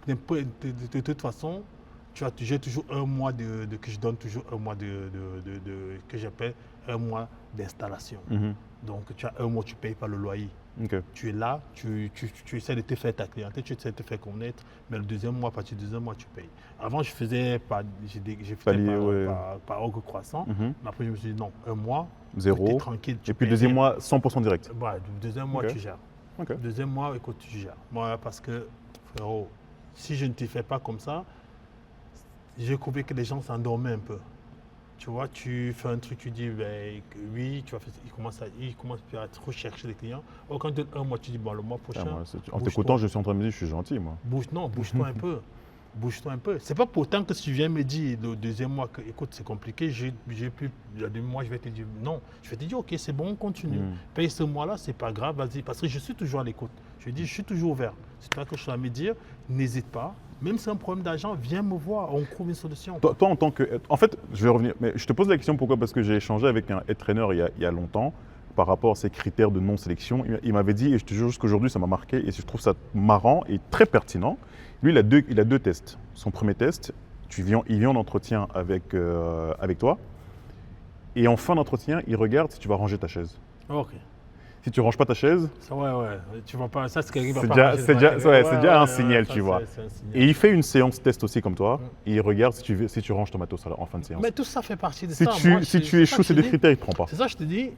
Speaker 1: de toute façon, j'ai toujours un mois que je donne toujours un mois que j'appelle un mois d'installation.
Speaker 2: Mhm.
Speaker 1: Donc, tu as un mois, tu ne payes pas le loyer.
Speaker 2: OK.
Speaker 1: Tu es là, tu essaies de te faire ta clientèle, tu essaies de te faire connaître, mais le deuxième mois, à partir du deuxième mois, tu payes. Avant, je faisais
Speaker 2: Palier, ouais.
Speaker 1: par ordre croissant,
Speaker 2: Mhm.
Speaker 1: mais après, je me suis dit non, un mois, tu es
Speaker 2: Zéro.
Speaker 1: tranquille.
Speaker 2: Et puis, deuxième mois, 100% direct.
Speaker 1: Le deuxième mois,
Speaker 2: Ok.
Speaker 1: tu gères.
Speaker 2: OK.
Speaker 1: Deuxième mois, écoute, tu gères. Moi, parce que, frérot, si je ne te fais pas comme ça, j'ai trouvé que les gens s'endormaient un peu. Tu vois, tu fais un truc, tu dis, ben, oui, tu vas faire, ils commencent à trop chercher les clients. Or, quand tu un mois, tu dis, bon, le mois prochain,
Speaker 2: Ah, moi, en
Speaker 1: bouge-toi.
Speaker 2: t'écoutant, je suis en train de me dire, je suis gentil, moi.
Speaker 1: Bouge-toi un peu. Bouge-toi un peu. C'est pas pourtant que si tu viens me dire le deuxième mois que, écoute, c'est compliqué, j'ai plus, le deuxième mois, je vais te dire, non. Je vais te dire, ok, c'est bon, on continue. Paye ce mois-là, c'est pas grave, vas-y. Parce que je suis toujours à l'écoute. Je dis, je suis toujours ouvert. C'est toi que je dois me dire, n'hésite pas. Même si c'est un problème d'argent, viens me voir, on trouve une solution.
Speaker 2: Toi, en tant que. En fait, je vais revenir. Mais je te pose la question pourquoi? Parce que j'ai échangé avec un head trainer il y a longtemps par rapport à ces critères de non-sélection. Il m'avait dit, et je te jure jusqu'aujourd'hui, ça m'a marqué, et je trouve ça marrant et très pertinent. Lui, il a deux tests. Son premier test, il vient en entretien avec toi, et en fin d'entretien, il regarde si tu vas ranger ta chaise.
Speaker 1: Ok.
Speaker 2: Si tu ranges pas ta chaise,
Speaker 1: Ça, ouais. Tu vois pas, ça, c'est quelqu'un qui va
Speaker 2: c'est
Speaker 1: pas
Speaker 2: déjà,
Speaker 1: ranger
Speaker 2: c'est
Speaker 1: devant
Speaker 2: déjà,
Speaker 1: la télé.
Speaker 2: ouais, c'est déjà un signal,
Speaker 1: ça,
Speaker 2: tu vois.
Speaker 1: c'est un signal.
Speaker 2: Et il fait une séance test aussi comme toi, et il regarde si tu ranges ton matos en fin de séance.
Speaker 1: Mais tout ça fait partie de
Speaker 2: Si
Speaker 1: ça.
Speaker 2: tu,
Speaker 1: Moi,
Speaker 2: si
Speaker 1: c'est
Speaker 2: tu
Speaker 1: ça
Speaker 2: échoues
Speaker 1: que
Speaker 2: ces
Speaker 1: je
Speaker 2: deux
Speaker 1: dis.
Speaker 2: critères, il ne te prend pas.
Speaker 1: C'est ça que je te dis.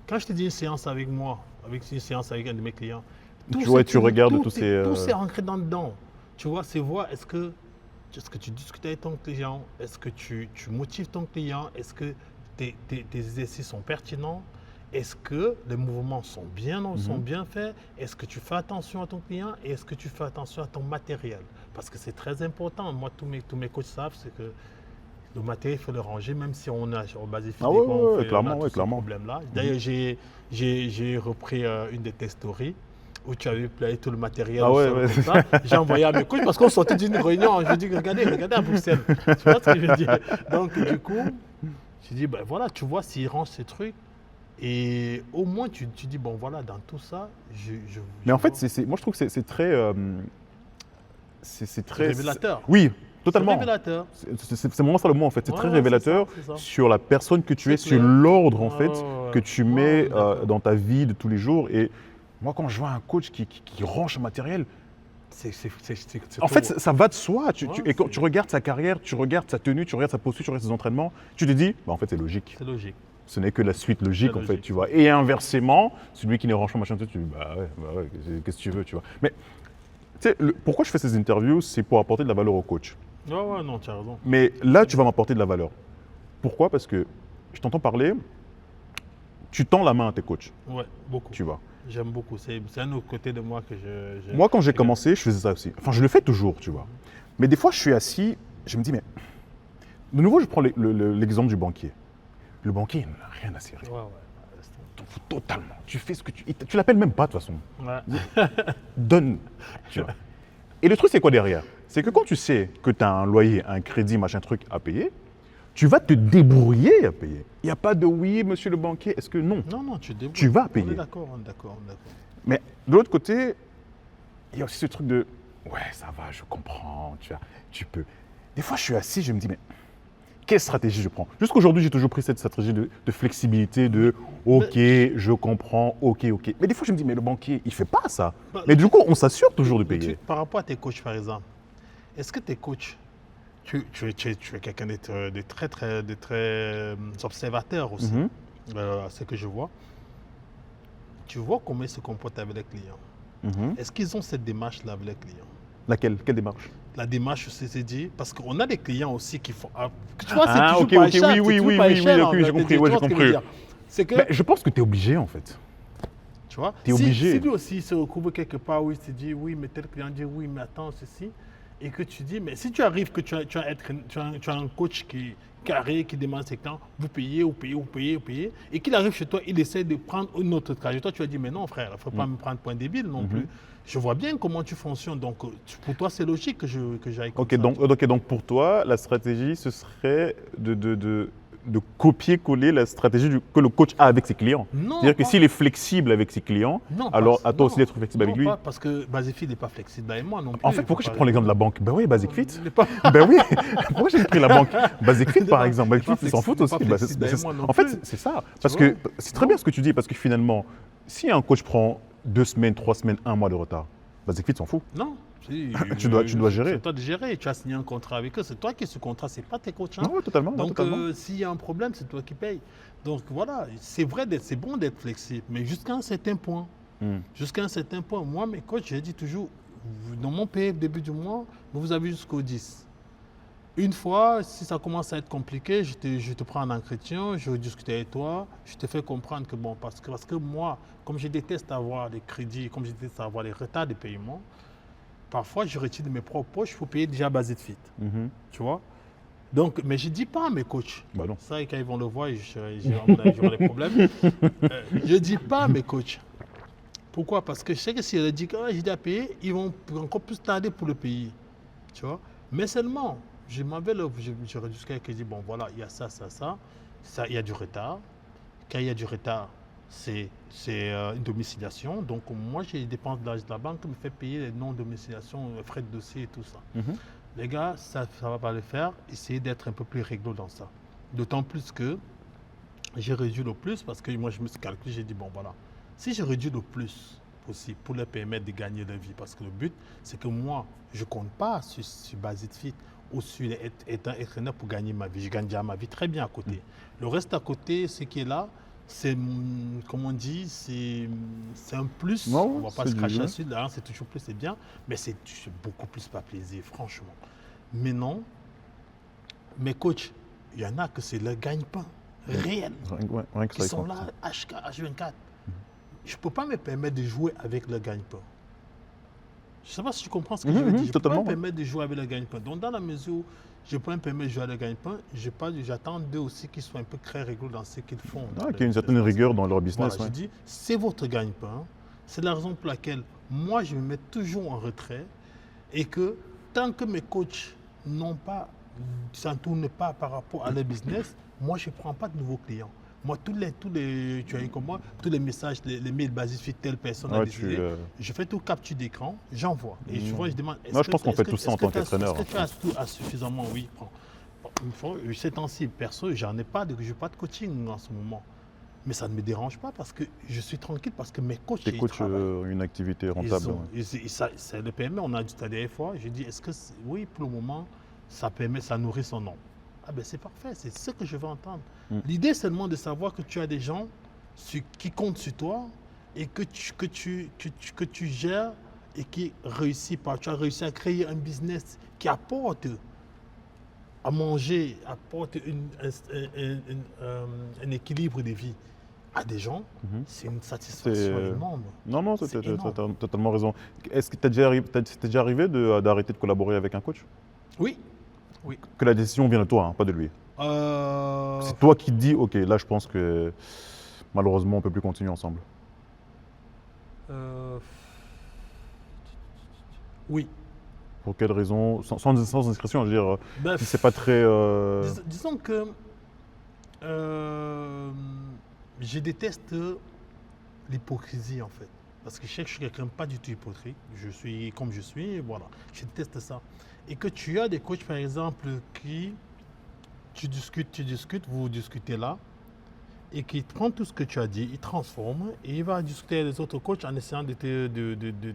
Speaker 1: Quand je te dis une séance avec moi, une séance avec un de mes clients, tout
Speaker 2: Tu regardes tous ces.
Speaker 1: tout c'est ancré dedans. Tu vois, c'est voir est-ce que tu discutes avec ton client, est-ce que tu motives ton client, est-ce que tes exercices sont pertinents, est-ce que les mouvements sont bien faits, est-ce que tu fais attention à ton client et est-ce que tu fais attention à ton matériel. Parce que c'est très important. Moi, tous mes coachs savent, c'est que le matériel, il faut le ranger, même si on a basé
Speaker 2: Ah ouais, ouais, clairement, ouais, clairement.
Speaker 1: problème-là. D'ailleurs, j'ai repris une de tes stories où tu avais playé tout le matériel.
Speaker 2: Ah
Speaker 1: au
Speaker 2: ouais,
Speaker 1: sol
Speaker 2: ouais.
Speaker 1: comme ça. J'ai envoyé à mes coachs parce qu'on sortait d'une réunion. Je dis, regardez à Bruxelles. Tu vois ce que je veux dire? Donc, du coup, je dis, ben voilà, tu vois, s'il range ces trucs, et au moins, tu dis, bon, voilà, dans tout ça,
Speaker 2: Mais en fait, moi je trouve que c'est très. C'est très.
Speaker 1: révélateur.
Speaker 2: Oui, totalement.
Speaker 1: C'est révélateur.
Speaker 2: C'est vraiment ça le mot en fait. C'est
Speaker 1: Ouais,
Speaker 2: très
Speaker 1: ouais,
Speaker 2: révélateur
Speaker 1: c'est ça.
Speaker 2: sur la personne que tu es,
Speaker 1: C'est
Speaker 2: sur
Speaker 1: clair.
Speaker 2: l'ordre en
Speaker 1: Ouais,
Speaker 2: fait
Speaker 1: ouais,
Speaker 2: que tu mets
Speaker 1: d'accord.
Speaker 2: dans ta vie de tous les jours. Et moi, quand je vois un coach qui range son matériel,
Speaker 1: C'est
Speaker 2: en fait, ça va de soi.
Speaker 1: Ouais,
Speaker 2: Et quand
Speaker 1: c'est-
Speaker 2: tu regardes sa carrière, tu regardes sa tenue, tu regardes sa posture, tu regardes ses entraînements, tu te dis, bah, en fait, c'est logique.
Speaker 1: c'est logique.
Speaker 2: Ce n'est que la suite logique,
Speaker 1: C'est
Speaker 2: en fait,
Speaker 1: logique.
Speaker 2: tu vois. Et inversement, celui qui ne range pas machin, tu dis, bah ouais, qu'est-ce que tu veux, tu vois. Mais, tu sais, pourquoi je fais ces interviews, c'est pour apporter de la valeur au coach.
Speaker 1: Ouais, non, tu as raison.
Speaker 2: Mais là, tu vas m'apporter de la valeur. Pourquoi? Parce que je t'entends parler, tu tends la main à tes coachs,
Speaker 1: Ouais, beaucoup.
Speaker 2: tu vois.
Speaker 1: J'aime beaucoup. C'est un autre côté de moi que je
Speaker 2: Moi, quand j'ai
Speaker 1: j'aime.
Speaker 2: commencé, je faisais ça aussi. Enfin, je le fais toujours, tu vois. Mais des fois, je suis assis, je me dis, mais... De nouveau, je prends l'exemple du banquier. Le banquier, il n'a rien à serrer.
Speaker 1: Ouais.
Speaker 2: Tu t'en fous totalement. Tu fais ce que tu l'appelles même pas, de toute façon.
Speaker 1: Ouais.
Speaker 2: Donne, tu vois. Et le truc, c'est quoi derrière? C'est que quand tu sais que tu as un loyer, un crédit, machin truc à payer, tu vas te débrouiller à payer. Il n'y a pas de oui, monsieur le banquier, est-ce que non?
Speaker 1: Non, tu débrouilles.
Speaker 2: Tu vas
Speaker 1: On
Speaker 2: payer.
Speaker 1: est d'accord.
Speaker 2: Mais de l'autre côté, il y a aussi ce truc de ouais, ça va, je comprends, tu peux. Des fois, je suis assis, je me dis, mais quelle stratégie je prends? Jusqu'aujourd'hui, j'ai toujours pris cette stratégie de flexibilité, de ok, je comprends, ok. Mais des fois, je me dis, mais le banquier, il ne fait pas ça.
Speaker 1: Bah,
Speaker 2: Mais du coup, on s'assure toujours de payer.
Speaker 1: Par rapport à tes coachs, par exemple, est-ce que tes coachs, tu es quelqu'un de très observateur aussi,
Speaker 2: Mhm.
Speaker 1: à ce que je vois. tu vois comment ils se comportent avec les clients.
Speaker 2: Mhm.
Speaker 1: Est-ce qu'ils ont cette démarche-là avec les clients?
Speaker 2: Laquelle? Quelle démarche?
Speaker 1: La démarche, c'est dit, parce qu'on a des clients aussi qui font. Tu vois, c'est
Speaker 2: Ah,
Speaker 1: toujours
Speaker 2: ok,
Speaker 1: pas
Speaker 2: ok,
Speaker 1: cher.
Speaker 2: oui, oui,
Speaker 1: C'est toujours
Speaker 2: oui,
Speaker 1: pas
Speaker 2: oui,
Speaker 1: cher,
Speaker 2: oui,
Speaker 1: en
Speaker 2: ok, j'ai
Speaker 1: vérité,
Speaker 2: compris,
Speaker 1: tu
Speaker 2: ouais,
Speaker 1: vois
Speaker 2: j'ai
Speaker 1: ce que je veux
Speaker 2: compris.
Speaker 1: dire. C'est que,
Speaker 2: Mais je pense que tu es obligé en fait.
Speaker 1: tu vois,
Speaker 2: T'es obligé.
Speaker 1: si lui aussi se retrouve quelque part où il se dit, oui, mais tel client dit, oui, mais attends, ceci, et que tu dis, mais si tu arrives que tu as un coach qui est carré, qui demande ses clients, vous payez, et qu'il arrive chez toi, il essaie de prendre une autre trajectoire, tu vas dire, mais non, frère, il ne faut pas me prendre pour un débile non plus. Je vois bien comment tu fonctionnes, donc pour toi, c'est logique que j'aille comme
Speaker 2: Ok,
Speaker 1: ça.
Speaker 2: donc, ok, donc pour toi, la stratégie, ce serait de copier-coller la stratégie que le coach a avec ses clients.
Speaker 1: Non,
Speaker 2: C'est-à-dire que
Speaker 1: pas-
Speaker 2: s'il est flexible avec ses clients,
Speaker 1: Non,
Speaker 2: alors
Speaker 1: pas,
Speaker 2: à toi
Speaker 1: non,
Speaker 2: aussi d'être flexible avec
Speaker 1: non,
Speaker 2: lui.
Speaker 1: pas parce que Basifil n'est pas flexible avec moi non plus.
Speaker 2: En fait, pourquoi je prends l'exemple de la banque? Ben oui, Basic Fit.
Speaker 1: Il n'est pas,
Speaker 2: Ben oui, pourquoi j'ai pris la banque? Basic Fit
Speaker 1: Il est
Speaker 2: par
Speaker 1: pas-
Speaker 2: exemple, Basic
Speaker 1: il est
Speaker 2: Fit,
Speaker 1: pas
Speaker 2: ils s'en foutent
Speaker 1: flexible,
Speaker 2: aussi.
Speaker 1: il est pas
Speaker 2: Bah,
Speaker 1: flexible avec moi non
Speaker 2: en fait,
Speaker 1: plus.
Speaker 2: c'est ça. Parce
Speaker 1: vois?
Speaker 2: que c'est très bien ce que tu dis, parce que finalement, si un coach prend 2 semaines, 3 semaines, 1 mois de retard, Basic Fit s'en fout.
Speaker 1: Non. Si,
Speaker 2: Tu dois gérer.
Speaker 1: C'est toi de gérer. Tu as signé un contrat avec eux. C'est toi qui es sous contrat. C'est pas tes coachs. Hein.
Speaker 2: Non, ouais, totalement. ouais,
Speaker 1: Donc,
Speaker 2: totalement.
Speaker 1: s'il y a un problème, c'est toi qui payes. Donc, voilà. C'est vrai, c'est bon d'être flexible. Mais jusqu'à un certain point.
Speaker 2: Hmm.
Speaker 1: Jusqu'à un certain point. Moi, mes coachs, j'ai dit toujours, dans mon pays, début du mois, vous avez jusqu'au 10. Une fois, si ça commence à être compliqué, je te prends en entretien, je vais discuter avec toi, je te fais comprendre que bon, parce que moi, comme je déteste avoir des crédits, comme je déteste avoir des retards de paiement, parfois je retire de mes propres poches pour payer déjà Based Fit.
Speaker 2: Mhm.
Speaker 1: Tu vois? Donc, mais je ne dis pas à mes coachs.
Speaker 2: Bah non.
Speaker 1: Ça, quand ils vont le voir, j'aurai des problèmes. Je ne dis pas à mes coachs. Pourquoi? Parce que je sais que si je leur dis que j'ai déjà payé, ils vont encore plus tarder pour le payer. Tu vois? Mais seulement, je jusqu'à que je dis, bon voilà, il y a ça, il y a du retard. Quand il y a du retard, c'est une domiciliation. Donc moi, j'ai des dépenses de la banque me fait payer les non-domiciliations, les frais de dossier et tout ça.
Speaker 2: Mhm.
Speaker 1: Les gars, ça ne va pas le faire. Essayez d'être un peu plus réglo dans ça. D'autant plus que j'ai réduit le plus parce que moi, je me suis calculé, j'ai dit, bon voilà, si je réduis le plus possible pour leur permettre de gagner leur vie, parce que le but, c'est que moi, je ne compte pas sur Based Fit ou sur être un entraîneur pour gagner ma vie. Je gagne déjà ma vie très bien à côté. Le reste à côté, ce qui est là, c'est, comme on dit, c'est un plus.
Speaker 2: Non,
Speaker 1: On ne va pas
Speaker 2: c'est
Speaker 1: se
Speaker 2: du
Speaker 1: cracher
Speaker 2: jeu.
Speaker 1: dessus. Là, c'est toujours plus, c'est bien, mais c'est beaucoup plus pas plaisir, franchement. Mais non, mes coachs, il y en a que c'est leur gagne-pain réel.
Speaker 2: Rien que
Speaker 1: Qui
Speaker 2: ça,
Speaker 1: sont
Speaker 2: il
Speaker 1: là,
Speaker 2: compte.
Speaker 1: H24. Je ne peux pas me permettre de jouer avec le gagne-pain. Je ne sais pas si tu comprends ce que je veux dire. Je ne peux pas
Speaker 2: totalement,
Speaker 1: me
Speaker 2: ouais.
Speaker 1: permettre de jouer avec le gagne-pain. Donc, dans la mesure où je peux me permettre de jouer avec le gagne-pain, j'attends d'eux aussi qu'ils soient un peu très rigoureux dans ce qu'ils font. dans
Speaker 2: Ah,
Speaker 1: leur
Speaker 2: qu'il y ait une
Speaker 1: business.
Speaker 2: certaine rigueur dans leur business.
Speaker 1: Voilà, je dis, c'est votre gagne-pain. C'est la raison pour laquelle moi, je me mets toujours en retrait et que tant que mes coachs ça ne tourne pas par rapport à leur business, moi, je ne prends pas de nouveaux clients. Moi, tu as eu comme moi, tous les messages, les mails basiques, fit telle personne a
Speaker 2: Ouais,
Speaker 1: décidé, je fais tout capture d'écran, j'envoie. Et souvent, je demande,
Speaker 2: Non, je pense qu'on fait tout ça en tant qu'entraîneur.
Speaker 1: est-ce que tu as tout suffisamment? Oui, prends. Une fois, ces temps-ci, perso, je n'ai pas de coaching en ce moment. Mais ça ne me dérange pas parce que je suis tranquille, parce que mes coachs,
Speaker 2: Tes
Speaker 1: ils
Speaker 2: coachs
Speaker 1: travaillent.
Speaker 2: une activité rentable.
Speaker 1: Ça le permet, on a dit la dernière fois, je dis, est-ce que oui, pour le moment, ça permet, ça nourrit son nom. Ah ben c'est parfait, c'est ce que je veux entendre. L'idée c'est seulement de savoir que tu as des gens qui comptent sur toi et que tu gères et qui réussit pas. Tu as réussi à créer un business qui apporte à manger, apporte un équilibre de vie à des gens, c'est une satisfaction énorme.
Speaker 2: Non, tu
Speaker 1: C'est
Speaker 2: as
Speaker 1: énorme.
Speaker 2: totalement raison. Est-ce que t'es déjà arrivé d'arrêter de collaborer avec un coach?
Speaker 1: Oui.
Speaker 2: Que la décision vient de toi, hein, pas de lui.
Speaker 1: Euh,
Speaker 2: C'est toi qui te dis, ok, là je pense que malheureusement on ne peut plus continuer ensemble.
Speaker 1: oui.
Speaker 2: Pour quelle raison? Sans indiscrétion, je veux dire,
Speaker 1: Ben,
Speaker 2: si c'est pas très...
Speaker 1: disons que je déteste l'hypocrisie en fait. Parce que je sais que je suis quelqu'un pas du tout hypocrite. Je suis comme je suis, voilà. Je déteste ça. Et que tu as des coachs par exemple qui, tu discutes, vous discutez là, et qui prend tout ce que tu as dit, il transforme et il va discuter avec les autres coachs en essayant de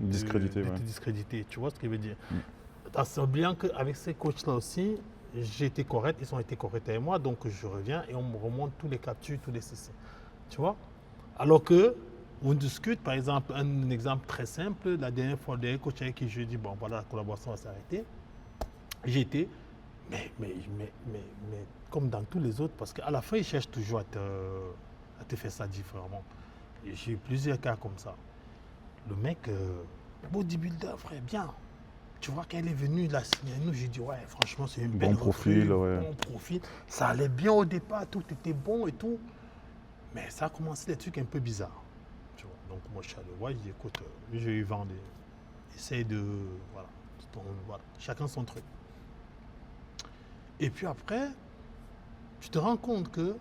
Speaker 2: Discréditer,
Speaker 1: te
Speaker 2: ouais.
Speaker 1: discréditer. Tu vois ce qu'il veut dire? En bien qu'avec ces coachs-là aussi, j'ai été correct, ils ont été corrects avec moi, donc je reviens et on me remonte tous les captures, tous les ceci. Tu vois? Alors que On discute, par exemple, un exemple très simple. La dernière fois, le dernier coach avec qui je dis, bon, voilà, la collaboration va s'arrêter. J'ai été, mais comme dans tous les autres, parce qu'à la fin, ils cherchent toujours à te faire ça différemment. Et j'ai eu plusieurs cas comme ça. Le mec, bodybuilder, frère, bien. Tu vois, quand elle est venue, il a signé à nous, j'ai dit, ouais, franchement, c'est une belle
Speaker 2: Bon profil,
Speaker 1: recrue,
Speaker 2: ouais.
Speaker 1: bon profil. Ça allait bien au départ, tout était bon et tout. Mais ça a commencé des trucs un peu bizarres. Tu vois. Donc, moi, je suis allé voir, j'ai dit, écoute, je vais lui vendre. Essaye de. Voilà, voilà. Chacun son truc. Et puis après, tu te rends compte que,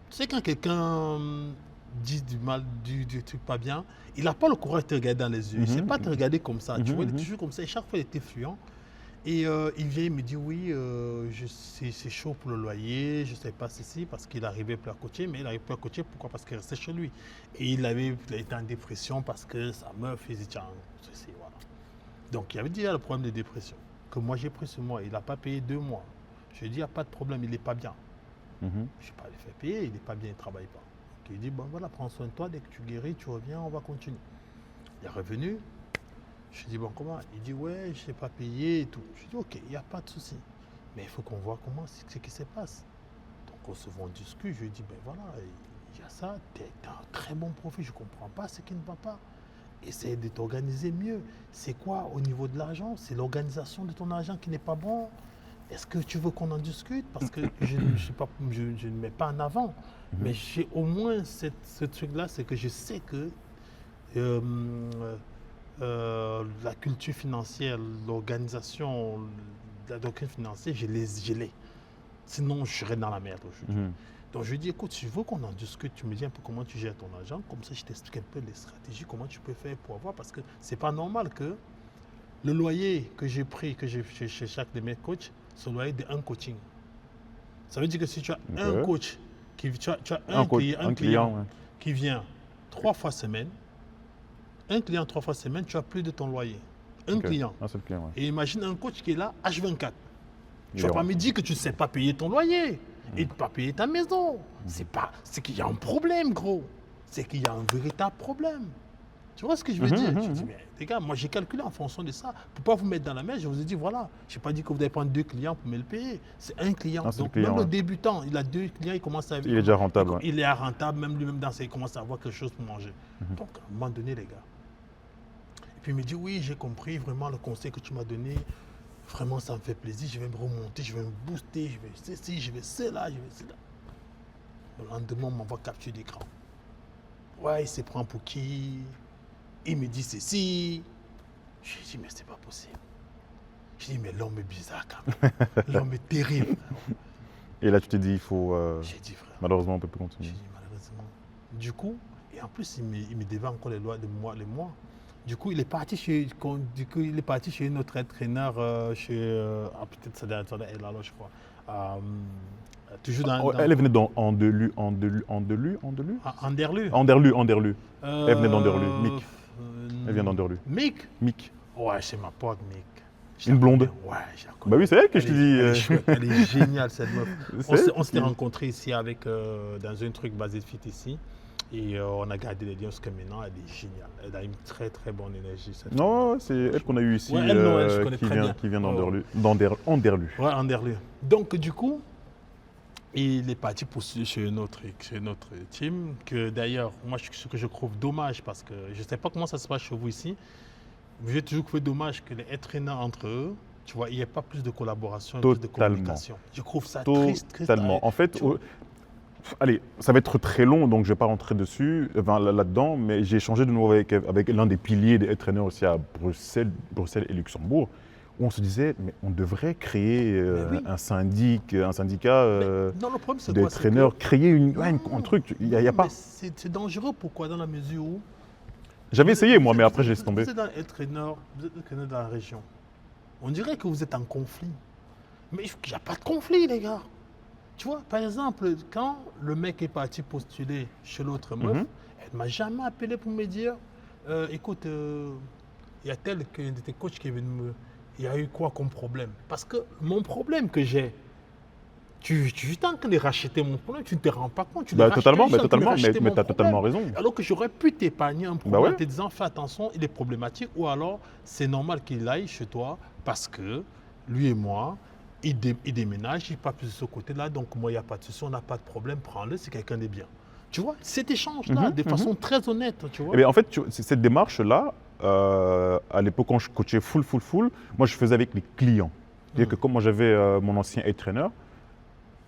Speaker 1: tu sais, quand quelqu'un dit du mal, du truc pas bien, il n'a pas le courage de te regarder dans les yeux. Il ne sait pas te regarder comme ça. Tu vois, il est toujours comme ça. Et chaque fois, il était fluent. Et il vient, il me dit, oui, c'est chaud pour le loyer, je ne sais pas ceci, parce qu'il n'arrivait plus à coacher. Mais il n'arrivait plus à coacher, pourquoi? Parce qu'il restait chez lui. Et il était en dépression parce que sa meuf, il dit, tiens, ceci, voilà. Donc, il y avait déjà le problème de dépression, que moi, j'ai pris sur moi. Il n'a pas payé 2 mois. Je lui ai dit, il n'y a pas de problème, il n'est pas bien. Je ne vais pas le faire payer, il n'est pas bien, il ne travaille pas. Donc, il dit, bon voilà, prends soin de toi, dès que tu guéris, tu reviens, on va continuer. Il est revenu, je lui ai dit, bon comment? Il dit, ouais, je ne sais pas payer et tout. Je lui ai dit, ok, il n'y a pas de souci. Mais il faut qu'on voit comment, ce qui se passe. Donc on se voit en discute, je lui ai dit, ben voilà, il y a ça, tu as un très bon profil, je ne comprends pas ce qui ne va pas. Essaye de t'organiser mieux. C'est quoi au niveau de l'argent? C'est l'organisation de ton argent qui n'est pas bon. Est-ce que tu veux qu'on en discute? Parce que je ne mets pas en avant. Mais j'ai au moins ce truc-là, c'est que je sais que la culture financière, l'organisation, la doctrine financière, je l'ai. Sinon, je serais dans la merde aujourd'hui. Donc je lui dis, écoute, si je veux qu'on en discute, tu me dis un peu comment tu gères ton argent, comme ça je t'explique un peu les stratégies, comment tu peux faire pour avoir, parce que c'est pas normal que le loyer que j'ai pris, que j'ai chez chaque de mes coachs, c'est le loyer d'un coaching. Ça veut dire que si tu as un coach, tu as un client
Speaker 2: ouais.
Speaker 1: qui vient 3 fois semaine, un client 3 fois semaine, tu as plus de ton loyer. Un client.
Speaker 2: Un seul client, ouais.
Speaker 1: Et imagine un coach qui est là, H24. Tu
Speaker 2: Et
Speaker 1: vas pas me dire que tu ne sais pas payer ton loyer et ne pas payer ta maison. C'est qu'il y a un problème, gros. C'est qu'il y a un véritable problème. Tu vois ce que je veux dire? Tu dis, mais les gars, moi j'ai calculé en fonction de ça. Pour ne pas vous mettre dans la merde, je vous ai dit, voilà, je n'ai pas dit que vous allez prendre 2 clients pour me le payer. C'est un client. Donc
Speaker 2: client,
Speaker 1: même le débutant, il a 2 clients, il commence à...
Speaker 2: Il est déjà rentable.
Speaker 1: Il est rentable, même lui-même dans ses, il commence à avoir quelque chose pour manger. Donc à un moment donné, les gars. Et puis il me dit, oui, j'ai compris vraiment le conseil que tu m'as donné. Vraiment, ça me fait plaisir. Je vais me remonter, je vais me booster, je vais ceci, je vais cela, je vais cela. Le lendemain, on m'envoie capture d'écran. Ouais, il se prend pour qui? Il me dit ceci. Je lui dis, mais c'est pas possible. Je dis, mais l'homme est bizarre quand même. L'homme est terrible.
Speaker 2: Et là, tu t'es dit, il faut.
Speaker 1: J'ai dit, frère.
Speaker 2: Malheureusement, on ne peut plus
Speaker 1: J'ai
Speaker 2: continuer.
Speaker 1: dit, malheureusement. Du coup, et en plus, il me devait encore les mois. Du coup, il est parti chez une autre entraîneur, peut-être ça doit être elle alors, je crois. Toujours dans
Speaker 2: Elle venait d'Anderlu.
Speaker 1: Anderlu.
Speaker 2: Anderlu. Elle venait d'Anderlu. Mick. Elle vient d'Anderlu.
Speaker 1: Mick?
Speaker 2: Mick.
Speaker 1: Ouais, c'est ma pote, Mick.
Speaker 2: Une blonde?
Speaker 1: Ouais, je la connais.
Speaker 2: Bah oui, c'est elle que je te dis.
Speaker 1: Elle est géniale, cette meuf. On s'était
Speaker 2: qui-
Speaker 1: rencontrés ici dans un truc basé de fit ici. Et on a gardé les liens jusqu'à maintenant. Elle est géniale. Elle a une très très bonne énergie. Cette femme.
Speaker 2: Non, c'est elle qu'on a eu ici,
Speaker 1: Ouais, elle, non, elle, je connais très bien.
Speaker 2: qui vient
Speaker 1: Ouais.
Speaker 2: d'Anderlu.
Speaker 1: Ouais, Anderlu. Donc, du coup, il est parti poursuivre chez notre team. Que d'ailleurs, moi, ce que je trouve dommage, parce que je ne sais pas comment ça se passe chez vous ici, mais j'ai toujours trouvé dommage que les entraîneurs entre eux, tu vois, il n'y ait pas plus de collaboration et plus de
Speaker 2: Totalement.
Speaker 1: communication. Je trouve ça triste.
Speaker 2: Totalement. En fait,
Speaker 1: Tu vois.
Speaker 2: allez, ça va être très long, donc je ne vais pas rentrer dessus, là-dedans, mais j'ai échangé de nouveau avec l'un des piliers des entraîneurs aussi à Bruxelles et Luxembourg, où on se disait, mais on devrait créer
Speaker 1: oui.
Speaker 2: un syndicat
Speaker 1: Non, le problème, c'est
Speaker 2: des
Speaker 1: quoi? C'est
Speaker 2: entraîneurs,
Speaker 1: que-
Speaker 2: créer
Speaker 1: Non,
Speaker 2: un truc. Il n'y a pas.
Speaker 1: mais c'est dangereux. Pourquoi? Dans la mesure où...
Speaker 2: J'avais essayé, moi, mais
Speaker 1: Vous
Speaker 2: après, j'ai laissé
Speaker 1: êtes-
Speaker 2: tomber.
Speaker 1: Vous êtes entraîneur dans la région. On dirait que vous êtes en conflit. Mais il n'y a pas de conflit, les gars. Tu vois, par exemple, quand le mec est parti postuler chez l'autre meuf, elle ne m'a jamais appelé pour me dire écoute, il y a tel qu'un de tes coachs qui est venu me. Il y a eu quoi comme problème? Parce que mon problème que j'ai, Tu es juste en train de racheter mon problème, tu ne te rends pas compte. Tu
Speaker 2: Bah,
Speaker 1: le rachètes,
Speaker 2: totalement,
Speaker 1: tu es juste
Speaker 2: mais
Speaker 1: en train de
Speaker 2: totalement,
Speaker 1: racheter
Speaker 2: mais
Speaker 1: mon
Speaker 2: tu as totalement
Speaker 1: problème.
Speaker 2: raison.
Speaker 1: Alors que j'aurais pu t'épargner un
Speaker 2: Bah
Speaker 1: problème
Speaker 2: ouais.
Speaker 1: en te disant fais attention, il est problématique, ou alors c'est normal qu'il aille chez toi parce que lui et moi, il déménage, il part plus de ce côté-là, donc moi il n'y a pas de souci, on n'a pas de problème, prends-le, c'est quelqu'un de bien. Tu vois, cet échange-là, de façon très honnête, tu vois.
Speaker 2: Eh bien, en fait, cette démarche-là, à l'époque, quand je coachais full, moi, je faisais avec les clients. C'est-à-dire que comme moi, j'avais mon ancien head trainer,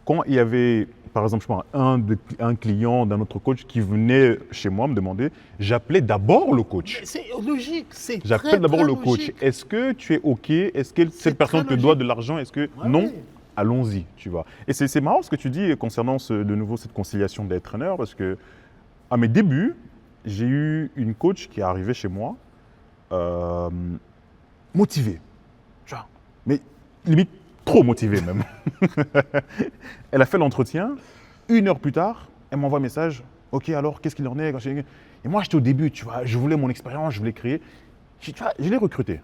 Speaker 2: quand il y avait, par exemple, je sais pas, un client d'un autre coach qui venait chez moi me demander, j'appelais d'abord le coach.
Speaker 1: Mais c'est logique, c'est très,
Speaker 2: J'appelle d'abord
Speaker 1: très
Speaker 2: le coach.
Speaker 1: logique.
Speaker 2: Est-ce que tu es OK? Est-ce que
Speaker 1: C'est
Speaker 2: cette personne
Speaker 1: très
Speaker 2: te doit
Speaker 1: logique.
Speaker 2: de l'argent? Est-ce que
Speaker 1: Ouais,
Speaker 2: non?
Speaker 1: ouais.
Speaker 2: Allons-y, tu vois. Et c'est marrant ce que tu dis concernant de nouveau cette conciliation d'être traîneur parce que à mes débuts, j'ai eu une coach qui est arrivée chez moi euh, motivée, tu vois, mais limite trop motivée même. Elle a fait l'entretien. 1 heure plus tard, elle m'envoie un message. OK, alors qu'est-ce qu'il en est? Et moi, j'étais au début, tu vois, je voulais mon expérience, je voulais créer. Tu vois, je l'ai recrutée.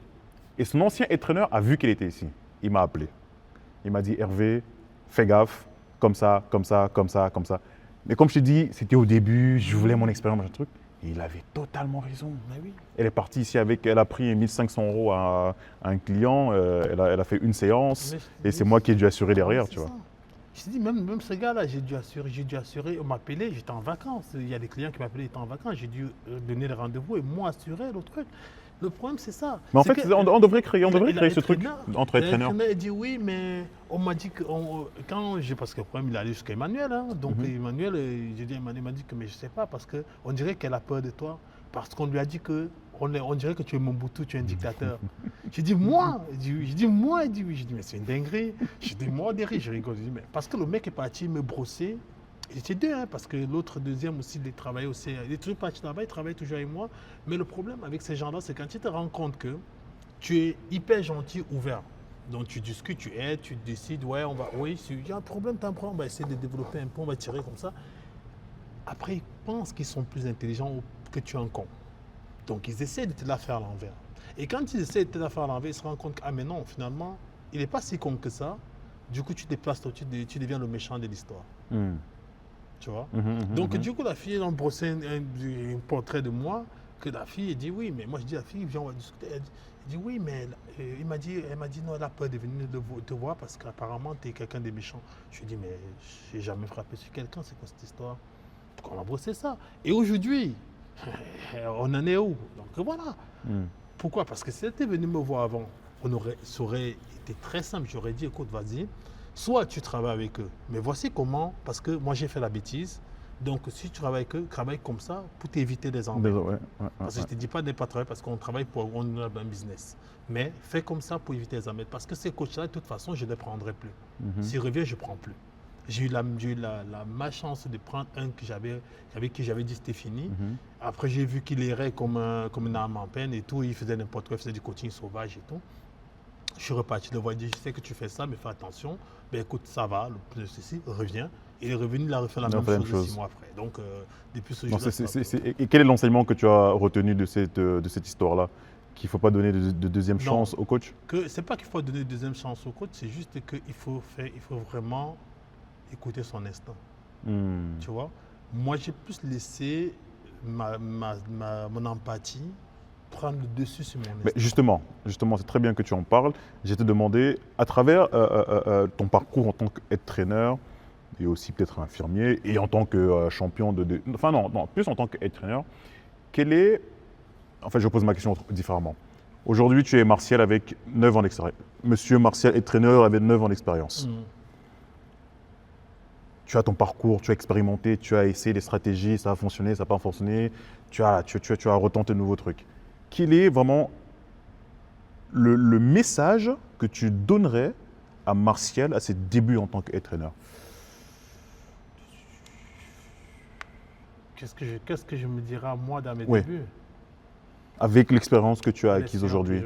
Speaker 2: Et son ancien entraîneur a vu qu'elle était ici. Il m'a appelé. Il m'a dit, Hervé, fais gaffe, comme ça, comme ça, comme ça, comme ça. Mais comme je t'ai dit, c'était au début, je voulais mon expérience, machin truc. Et il avait totalement raison.
Speaker 1: Mais oui.
Speaker 2: Elle est partie ici elle a pris 1500 € à un client, elle a fait une séance, et c'est moi qui ai dû assurer derrière,
Speaker 1: c'est
Speaker 2: tu vois.
Speaker 1: ça. Je te dis, même ce gars-là, j'ai dû assurer, on m'appelait, j'étais en vacances. Il y a des clients qui m'appelaient, ils étaient en vacances, j'ai dû donner le rendez-vous et moi assurer le truc. Le problème, c'est ça.
Speaker 2: Mais en
Speaker 1: C'est
Speaker 2: fait,
Speaker 1: que
Speaker 2: on devrait créer ce truc
Speaker 1: l'entraîneur-
Speaker 2: entre entraîneurs.
Speaker 1: l'entraîneur, il dit oui, mais on m'a dit que parce que le problème, il est allé jusqu'à Emmanuel. Hein. Donc Emmanuel, j'ai dit, Emmanuel m'a dit que mais je sais pas, parce qu'on dirait qu'elle a peur de toi. Parce qu'on lui a dit que on dirait que tu es Mobutu, tu es un dictateur. J'ai dit moi, j'ai dit moi, il dit oui. J'ai dit mais c'est une dinguerie. J'ai dit moi derrière, je rigole. J'ai dit mais parce que le mec est parti me brosser. J'étais deux, hein, parce que l'autre deuxième aussi, il travaillait aussi. Il est toujours parti là-bas, il travaille toujours avec moi. Mais le problème avec ces gens-là, c'est quand tu te rends compte que tu es hyper gentil, ouvert. Donc tu discutes, tu aides, tu décides, ouais, oui, s'il y a un problème, t'en prends, on va essayer de développer un peu, on va tirer comme ça. Après, ils pensent qu'ils sont plus intelligents que tu es un con. Donc ils essaient de te la faire à l'envers. Et quand ils essaient de te la faire à l'envers, ils se rendent compte que, ah mais non, finalement, il n'est pas si con que ça. Du coup, tu déplaces, tu deviens le méchant de l'histoire. Tu vois. Donc du coup, la fille, elle a brossé un portrait de moi, que la fille, elle dit oui, mais moi je dis à la fille, viens, on va discuter. Elle dit oui, mais elle m'a dit non, elle a peur de venir te voir parce qu'apparemment, tu es quelqu'un de méchant. Je lui ai dit, mais j'ai jamais frappé sur quelqu'un, c'est quoi cette histoire? Donc on a brossé ça. Et aujourd'hui, on en est où? Donc voilà. Pourquoi? Parce que si elle était venue me voir avant, ça aurait été très simple. J'aurais dit, écoute, vas-y, soit tu travailles avec eux, mais voici comment, parce que moi j'ai fait la bêtise. Donc si tu travailles avec eux, travaille comme ça pour t'éviter des emmerdes. Parce que je ne te dis pas de ne pas travailler parce qu'on travaille pour on a un business. Mais fais comme ça pour éviter les emmerdes. Parce que ces coachs-là, de toute façon, je ne les prendrai plus. S'ils reviennent, je ne prends plus. J'ai eu la malchance de prendre un avec qui j'avais dit c'était fini. Après, j'ai vu qu'il errait comme une âme en peine et tout. Il faisait n'importe quoi, il faisait du coaching sauvage et tout. Je suis reparti le voir, il dit, je sais que tu fais ça, mais fais attention. Ben écoute, ça va, ceci, reviens. Il est revenu, il a refait la même chose 6 mois après. Donc, depuis ce jour-là.
Speaker 2: Et quel est l'enseignement que tu as retenu de cette histoire-là? Qu'il ne faut pas donner de deuxième chance au coach?
Speaker 1: C'est pas qu'il faut donner de deuxième chance au coach, c'est juste qu'il faut vraiment écouter son instinct. Tu vois? Moi, j'ai plus laissé mon empathie prendre le dessus sur mon instinct.
Speaker 2: Justement, c'est très bien que tu en parles. J'ai te demandé, à travers ton parcours en tant qu'aide-traîneur, et aussi peut-être infirmier, et en tant que champion enfin non, plus en tant qu'aide-traîneur, en fait, je pose ma question différemment. Aujourd'hui, tu es Martial avec 9 ans d'expérience. Monsieur Martial, aide-traîneur avec 9 ans d'expérience. Tu as ton parcours, tu as expérimenté, tu as essayé des stratégies, ça a fonctionné, ça n'a pas fonctionné, tu as retenté de nouveaux trucs. Quel est vraiment le message que tu donnerais à Martial à ses débuts en tant qu'entraîneur?
Speaker 1: Qu'est-ce que je me dirais moi dans mes débuts?
Speaker 2: Avec l'expérience que tu as acquise aujourd'hui.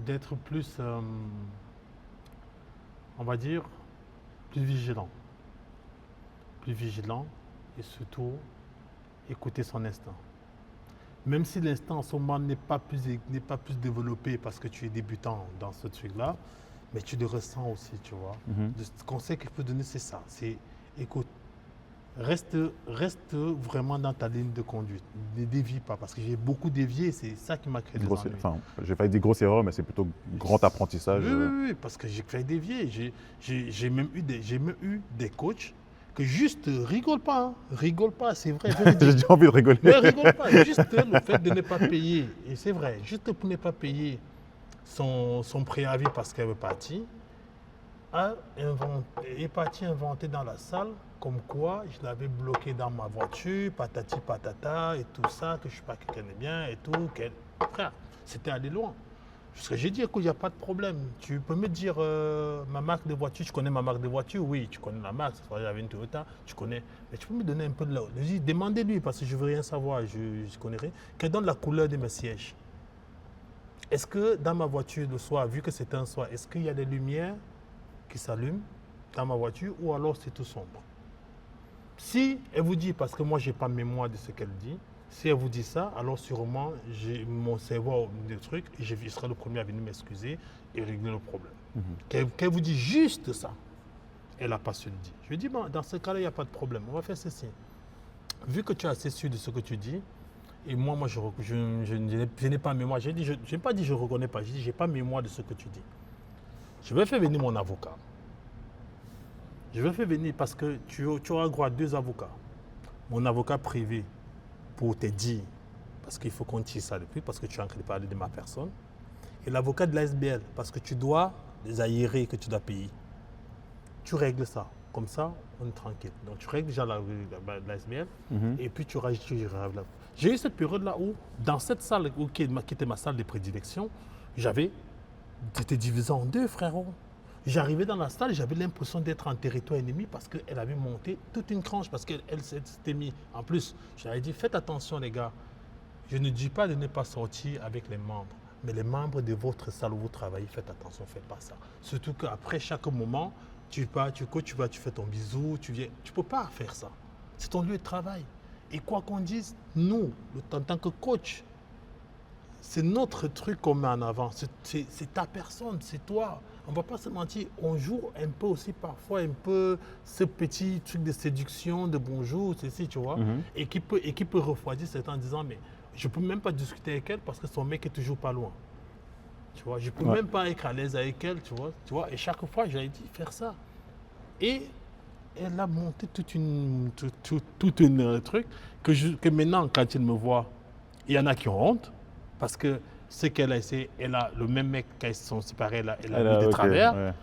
Speaker 1: D'être plus, on va dire, plus vigilant. Plus vigilant et surtout écouter son instinct. même si l'instant en ce moment n'est pas plus développé parce que tu es débutant dans ce truc-là, mais tu le ressens aussi, tu vois. Le conseil que je peux donner, c'est ça. C'est, écoute, reste vraiment dans ta ligne de conduite. Ne dévie pas, parce que j'ai beaucoup dévié, c'est ça qui m'a créé des ennuis.
Speaker 2: Enfin, j'ai pas dit grosse erreur, mais c'est plutôt grand apprentissage.
Speaker 1: Oui, parce que j'ai fait dévier. J'ai même eu des coachs que juste rigole pas, c'est vrai.
Speaker 2: J'ai envie de rigoler.
Speaker 1: Ne rigole pas, juste le fait de ne pas payer, et c'est vrai, juste pour ne pas payer son préavis parce qu'elle veut partir, est parti inventer dans la salle comme quoi je l'avais bloqué dans ma voiture, patati patata et tout ça, que je ne suis pas quelqu'un de bien et tout. Frère, c'était aller loin. Parce que j'ai dit, écoute, il n'y a pas de problème. Tu peux me dire ma marque de voiture, tu connais ma marque de voiture? Oui, tu connais la marque, j'avais une Toyota, tu connais. Mais tu peux me donner un peu de la... Je dis, demandez-lui parce que je ne veux rien savoir, je ne connais rien. Qu'elle donne la couleur de mes sièges. Est-ce que dans ma voiture le soir, vu que c'est un soir, est-ce qu'il y a des lumières qui s'allument dans ma voiture ou alors c'est tout sombre? Si elle vous dit, parce que moi je n'ai pas mémoire de ce qu'elle dit, si elle vous dit ça, alors sûrement j'ai mon cerveau des trucs et je serai le premier à venir m'excuser et régler le problème. Qu'elle vous dit juste ça, elle n'a pas su le dire. Je lui dis, bon, dans ce cas-là, il n'y a pas de problème, on va faire ceci. Vu que tu es assez sûr de ce que tu dis, et moi je n'ai pas mémoire, je n'ai pas dit je ne reconnais pas, j'ai dit je n'ai pas mémoire de ce que tu dis. Je vais faire venir mon avocat. Je vais faire venir parce que tu auras droit à 2 avocats. Mon avocat privé pour te dire, parce qu'il faut qu'on tire ça depuis, parce que tu es en train de parler de ma personne. Et l'avocat de l'ASBL, parce que tu dois les aérer que tu dois payer. Tu règles ça. Comme ça, on est tranquille. Donc tu règles déjà l'ASBL et puis tu rajoutes. J'ai eu cette période-là où, dans cette salle qui était ma salle de prédilection, j'étais divisé en 2, frérot. J'arrivais dans la salle, j'avais l'impression d'être en territoire ennemi parce qu'elle avait monté toute une cranche, parce qu'elle s'était mise. En plus, j'avais dit, faites attention les gars, je ne dis pas de ne pas sortir avec les membres, mais les membres de votre salle où vous travaillez, faites attention, faites pas ça. Surtout qu'après chaque moment, tu fais ton bisou, tu viens. Tu ne peux pas faire ça. C'est ton lieu de travail. Et quoi qu'on dise, nous, en tant que coach, c'est notre truc qu'on met en avant. C'est ta personne, c'est toi. On ne va pas se mentir. On joue un peu aussi parfois, un peu ce petit truc de séduction, de bonjour, ceci, tu vois. Et qui peut refroidir certains en disant, mais je ne peux même pas discuter avec elle parce que son mec est toujours pas loin. Tu vois, je ne peux même pas être à l'aise avec elle, tu vois. Et chaque fois, j'avais dit, faire ça. Et elle a monté toute une truc que maintenant, quand il me voit, il y en a qui ont honte. Parce que ce qu'elle a essayé, elle a le même mec, quand ils se sont séparés, elle a mis de travers. Ouais.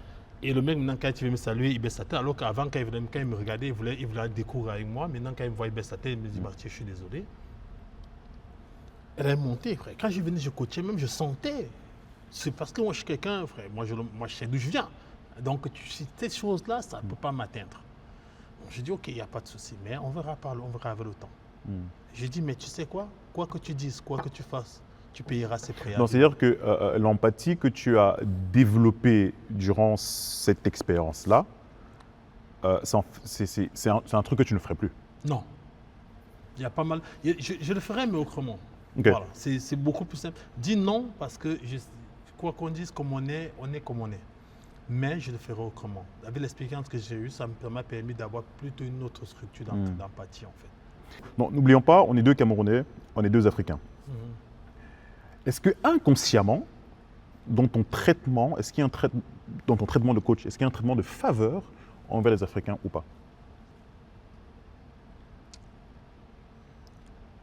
Speaker 1: Et le mec, maintenant, quand il veut me saluer, il baisse sa tête. Alors qu'avant, quand il me regardait, il voulait découvrir avec moi. Maintenant, quand il me voit, il baisse sa tête, il me dit, Marty, je suis désolé. Elle est montée, frère. Quand je venais, je coachais, même je sentais. C'est parce que moi, je suis quelqu'un, frère. Moi, je sais d'où je viens. Donc, ces choses-là, ça ne peut pas m'atteindre. Donc, j'ai dit, OK, il n'y a pas de souci. Mais on verra avec le temps. J'ai dit, mais tu sais quoi? Quoi que tu dises, quoi que tu fasses, tu payeras ses préavis.
Speaker 2: Donc, c'est-à-dire que l'empathie que tu as développée durant cette expérience-là, c'est un truc que tu ne ferais plus.
Speaker 1: Non. Il y a pas mal. Je le ferais, mais autrement.
Speaker 2: Okay.
Speaker 1: Voilà. C'est beaucoup plus simple. Dis non parce que, quoi qu'on dise, comme on est comme on est. Mais je le ferai autrement. Avec l'expérience que j'ai eue, ça m'a permis d'avoir plutôt une autre structure d'empathie, en fait.
Speaker 2: Non, n'oublions pas, on est 2 Camerounais, on est 2 Africains. Est-ce que inconsciemment, dans ton traitement, dans ton traitement de coach, est-ce qu'il y a un traitement de faveur envers les Africains ou pas?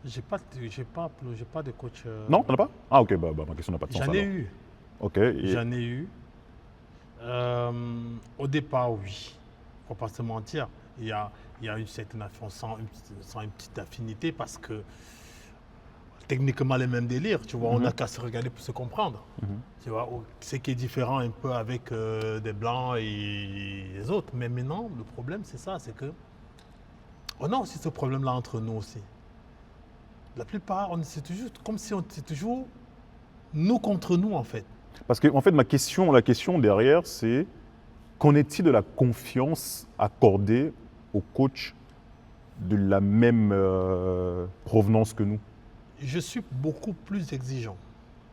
Speaker 1: J'ai pas de coach.
Speaker 2: Non, t'en as pas? Ah ok, bah, ma question n'a pas de sens.
Speaker 1: J'en ai eu.
Speaker 2: Ok.
Speaker 1: J'en ai eu. Au départ, oui. Faut pas se mentir. Il y a une certaine une petite affinité parce que techniquement les mêmes délires, tu vois, on n'a qu'à se regarder pour se comprendre. Tu vois, ce qui est différent un peu avec des Blancs et les autres. Mais maintenant, le problème, c'est ça, c'est que on a aussi ce problème-là entre nous aussi. La plupart, c'est toujours comme si c'est toujours nous contre nous, en fait.
Speaker 2: Parce que, en fait, la question derrière, c'est qu'en est-il de la confiance accordée aux coachs de la même provenance que nous?
Speaker 1: je suis beaucoup plus exigeant.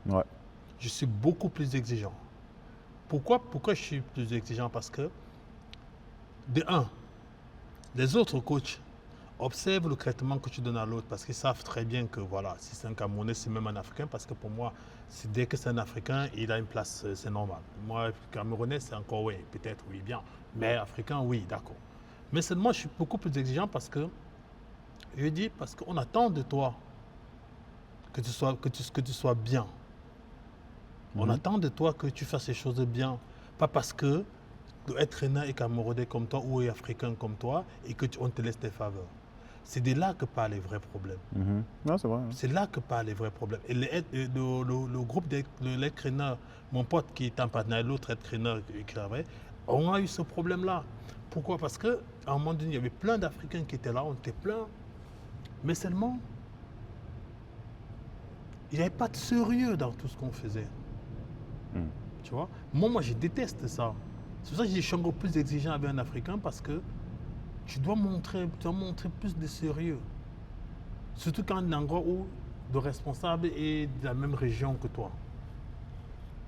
Speaker 2: Ouais.
Speaker 1: Je suis beaucoup plus exigeant. Pourquoi je suis plus exigeant? Parce que, de un, les autres coachs observent le traitement que tu donnes à l'autre parce qu'ils savent très bien que voilà, si c'est un Camerounais, c'est même un Africain, parce que pour moi, dès que c'est un Africain, il a une place, c'est normal. Moi, Camerounais, c'est encore oui, peut-être oui, bien. Mais Africain, oui, d'accord. Mais seulement, je suis beaucoup plus exigeant parce que, je dis, parce qu'on attend de toi que tu sois bien. On attend de toi que tu fasses les choses bien. Pas parce que être Hénin et Camerounais comme toi ou est africain comme toi et qu'on te laisse des faveurs. C'est de là que partent les vrais problèmes.
Speaker 2: Non, c'est vrai. Hein.
Speaker 1: C'est là que partent les vrais problèmes. Et le groupe de l'aide-traîneur, mon pote qui est un partenaire, l'autre aide-traîneur qui travaille, on a eu ce problème-là. Pourquoi? Parce qu'à un moment donné, il y avait plein d'Africains qui étaient là, on était plein. Mais seulement, il n'y avait pas de sérieux dans tout ce qu'on faisait. Tu vois? Moi, je déteste ça. C'est pour ça que je suis encore plus exigeant avec un Africain parce que tu dois montrer plus de sérieux. Surtout quand un endroit où le responsable est de la même région que toi.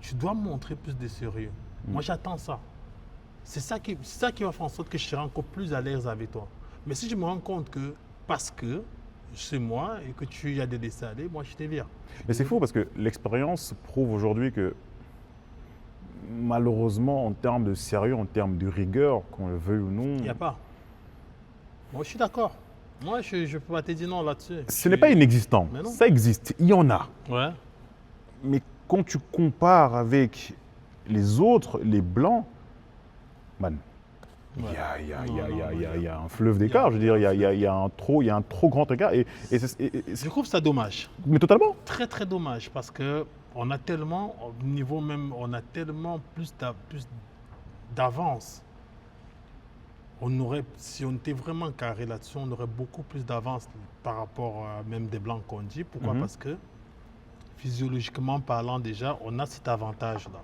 Speaker 1: Tu dois montrer plus de sérieux. Moi, j'attends ça. C'est ça qui va faire en sorte que je serai encore plus à l'aise avec toi. Mais si je me rends compte que parce que c'est moi et que tu as des laissés aller, moi, je te vire.
Speaker 2: Mais c'est fou parce que l'expérience prouve aujourd'hui que malheureusement, en termes de sérieux, en termes de rigueur, qu'on le veuille ou non,
Speaker 1: Il n'y a pas. Moi, je suis d'accord. Moi, je ne peux pas te dire non là-dessus.
Speaker 2: ce n'est pas inexistant.
Speaker 1: Mais non.
Speaker 2: Ça existe, il y en a.
Speaker 1: Ouais.
Speaker 2: Mais quand tu compares avec les autres, les blancs, man, il
Speaker 1: Ouais.
Speaker 2: y a un fleuve d'écart. Je veux dire, il y a un trop grand écart.
Speaker 1: Je trouve ça dommage.
Speaker 2: Mais totalement.
Speaker 1: Très, très dommage parce que on a tellement, au niveau même, on a tellement plus d'avance. Si on était vraiment carré là-dessus, on aurait beaucoup plus d'avance par rapport à même des blancs qu'on dit. Pourquoi? Parce que physiologiquement parlant déjà, on a cet avantage-là.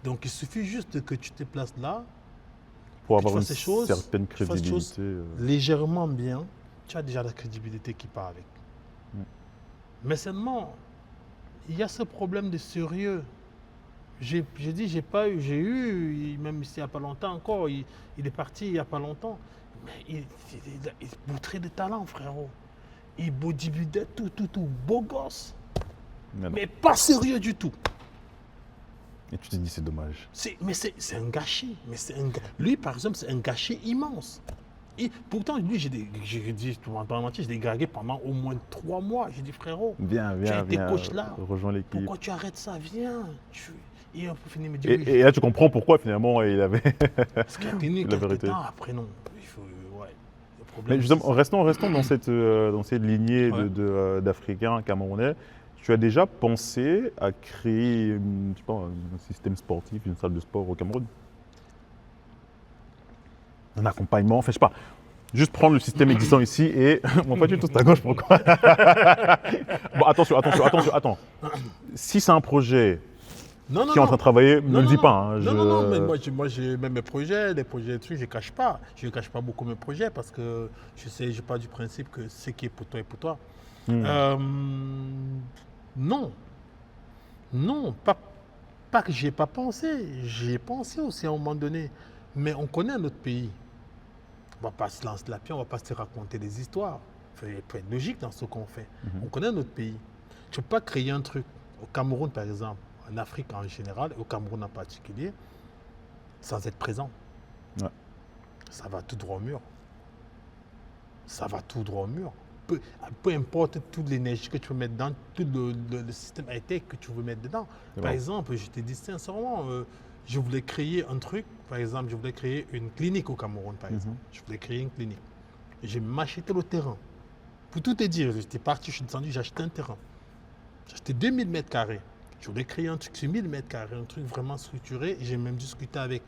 Speaker 1: Donc il suffit juste que tu te places là,
Speaker 2: Pour
Speaker 1: que tu
Speaker 2: avoir une
Speaker 1: fasses ces choses,
Speaker 2: certaine
Speaker 1: tu fasses ces choses
Speaker 2: crédibilité.
Speaker 1: légèrement bien, tu as déjà la crédibilité qui part avec. Mais seulement, il y a ce problème de sérieux. J'ai eu, même ici il n'y a pas longtemps encore, il est parti il n'y a pas longtemps, mais il montrait de talent, frérot. Il bodybuildait tout, beau gosse, mais pas sérieux du tout.
Speaker 2: Et tu te dis, c'est dommage.
Speaker 1: Mais c'est un gâchis. Lui, par exemple, c'est un gâchis immense. Et pourtant, lui, j'ai dit, tu m'entends pas mentir, je l'ai dragué pendant au moins 3 mois. J'ai dit, frérot,
Speaker 2: Viens,
Speaker 1: tu as été
Speaker 2: viens,
Speaker 1: coach là.
Speaker 2: rejoins l'équipe.
Speaker 1: Pourquoi tu arrêtes ça? Viens. Et on peut finir me dire oui.
Speaker 2: Et là, tu comprends pourquoi finalement il avait.
Speaker 1: Parce qu'il a tenu
Speaker 2: la
Speaker 1: quelques
Speaker 2: vérité.
Speaker 1: temps, après non. Il faut, ouais. Le problème,
Speaker 2: Mais justement,
Speaker 1: c'est ça.
Speaker 2: restons dans cette lignée
Speaker 1: Ouais.
Speaker 2: d'Africains camerounais. Tu as déjà pensé à créer je sais pas, un système sportif, une salle de sport au Cameroun? Un accompagnement, enfin je sais pas. Juste prendre le système existant ici et. Bon, pas du tout, c'est à gauche, pourquoi? Bon, attention. Si c'est un projet
Speaker 1: Non,
Speaker 2: qui est en train de travailler, ne le dis pas. Hein,
Speaker 1: non, mais moi j'ai même mes projets, les projets et tout, je ne cache pas. Je ne cache pas beaucoup mes projets parce que je pars du principe que ce qui est pour toi est pour toi. Non, pas que j'y ai pas pensé. J'y ai pensé aussi à un moment donné. Mais on connaît notre pays. On ne va pas se lancer la pierre, on ne va pas se raconter des histoires. Il faut être logique dans ce qu'on fait. On connaît notre pays. Tu ne peux pas créer un truc au Cameroun, par exemple, en Afrique en général, et au Cameroun en particulier, sans être présent.
Speaker 2: Ouais.
Speaker 1: Ça va tout droit au mur. Ça va tout droit au mur. Peu importe toute l'énergie que tu veux mettre dedans, tout le système high-tech que tu veux mettre dedans. Par exemple, je te dis sincèrement, je voulais créer un truc, par exemple, je voulais créer une clinique au Cameroun, par exemple. Je voulais créer une clinique. J'ai acheté le terrain. Pour tout te dire, j'étais parti, je suis descendu, j'ai acheté un terrain. J'ai acheté 2000 mètres carrés. Je voulais créer un truc sur 1000 mètres carrés, un truc vraiment structuré. Et j'ai même discuté avec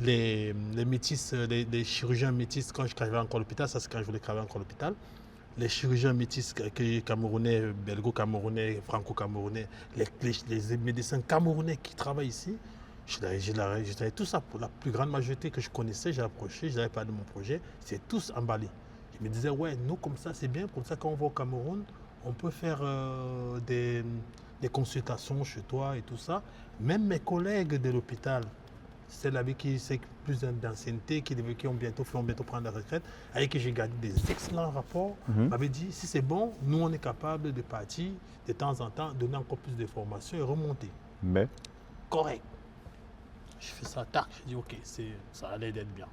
Speaker 1: les métis, les chirurgiens métis quand je travaillais encore à l'hôpital. Ça, c'est quand je voulais travailler encore à l'hôpital. Les chirurgiens métis camerounais, belgo-camerounais, franco-camerounais, les médecins camerounais qui travaillent ici, j'ai tout ça. Pour la plus grande majorité que je connaissais, j'ai approché, je n'avais pas de mon projet, c'est tous emballés. Ils me disaient, ouais, nous comme ça, c'est bien, comme ça quand on va au Cameroun, on peut faire des consultations chez toi et tout ça. Même mes collègues de l'hôpital, celles avec qui c'est plus d'ancienneté, qui vont bientôt prendre la retraite, avec qui j'ai gardé des excellents rapports, m'avaient dit, si c'est bon, nous on est capable de partir de temps en temps, donner encore plus de formations et remonter.
Speaker 2: Mais
Speaker 1: Correct. Je fais ça, tac, je dis ok, ça allait d'être bien.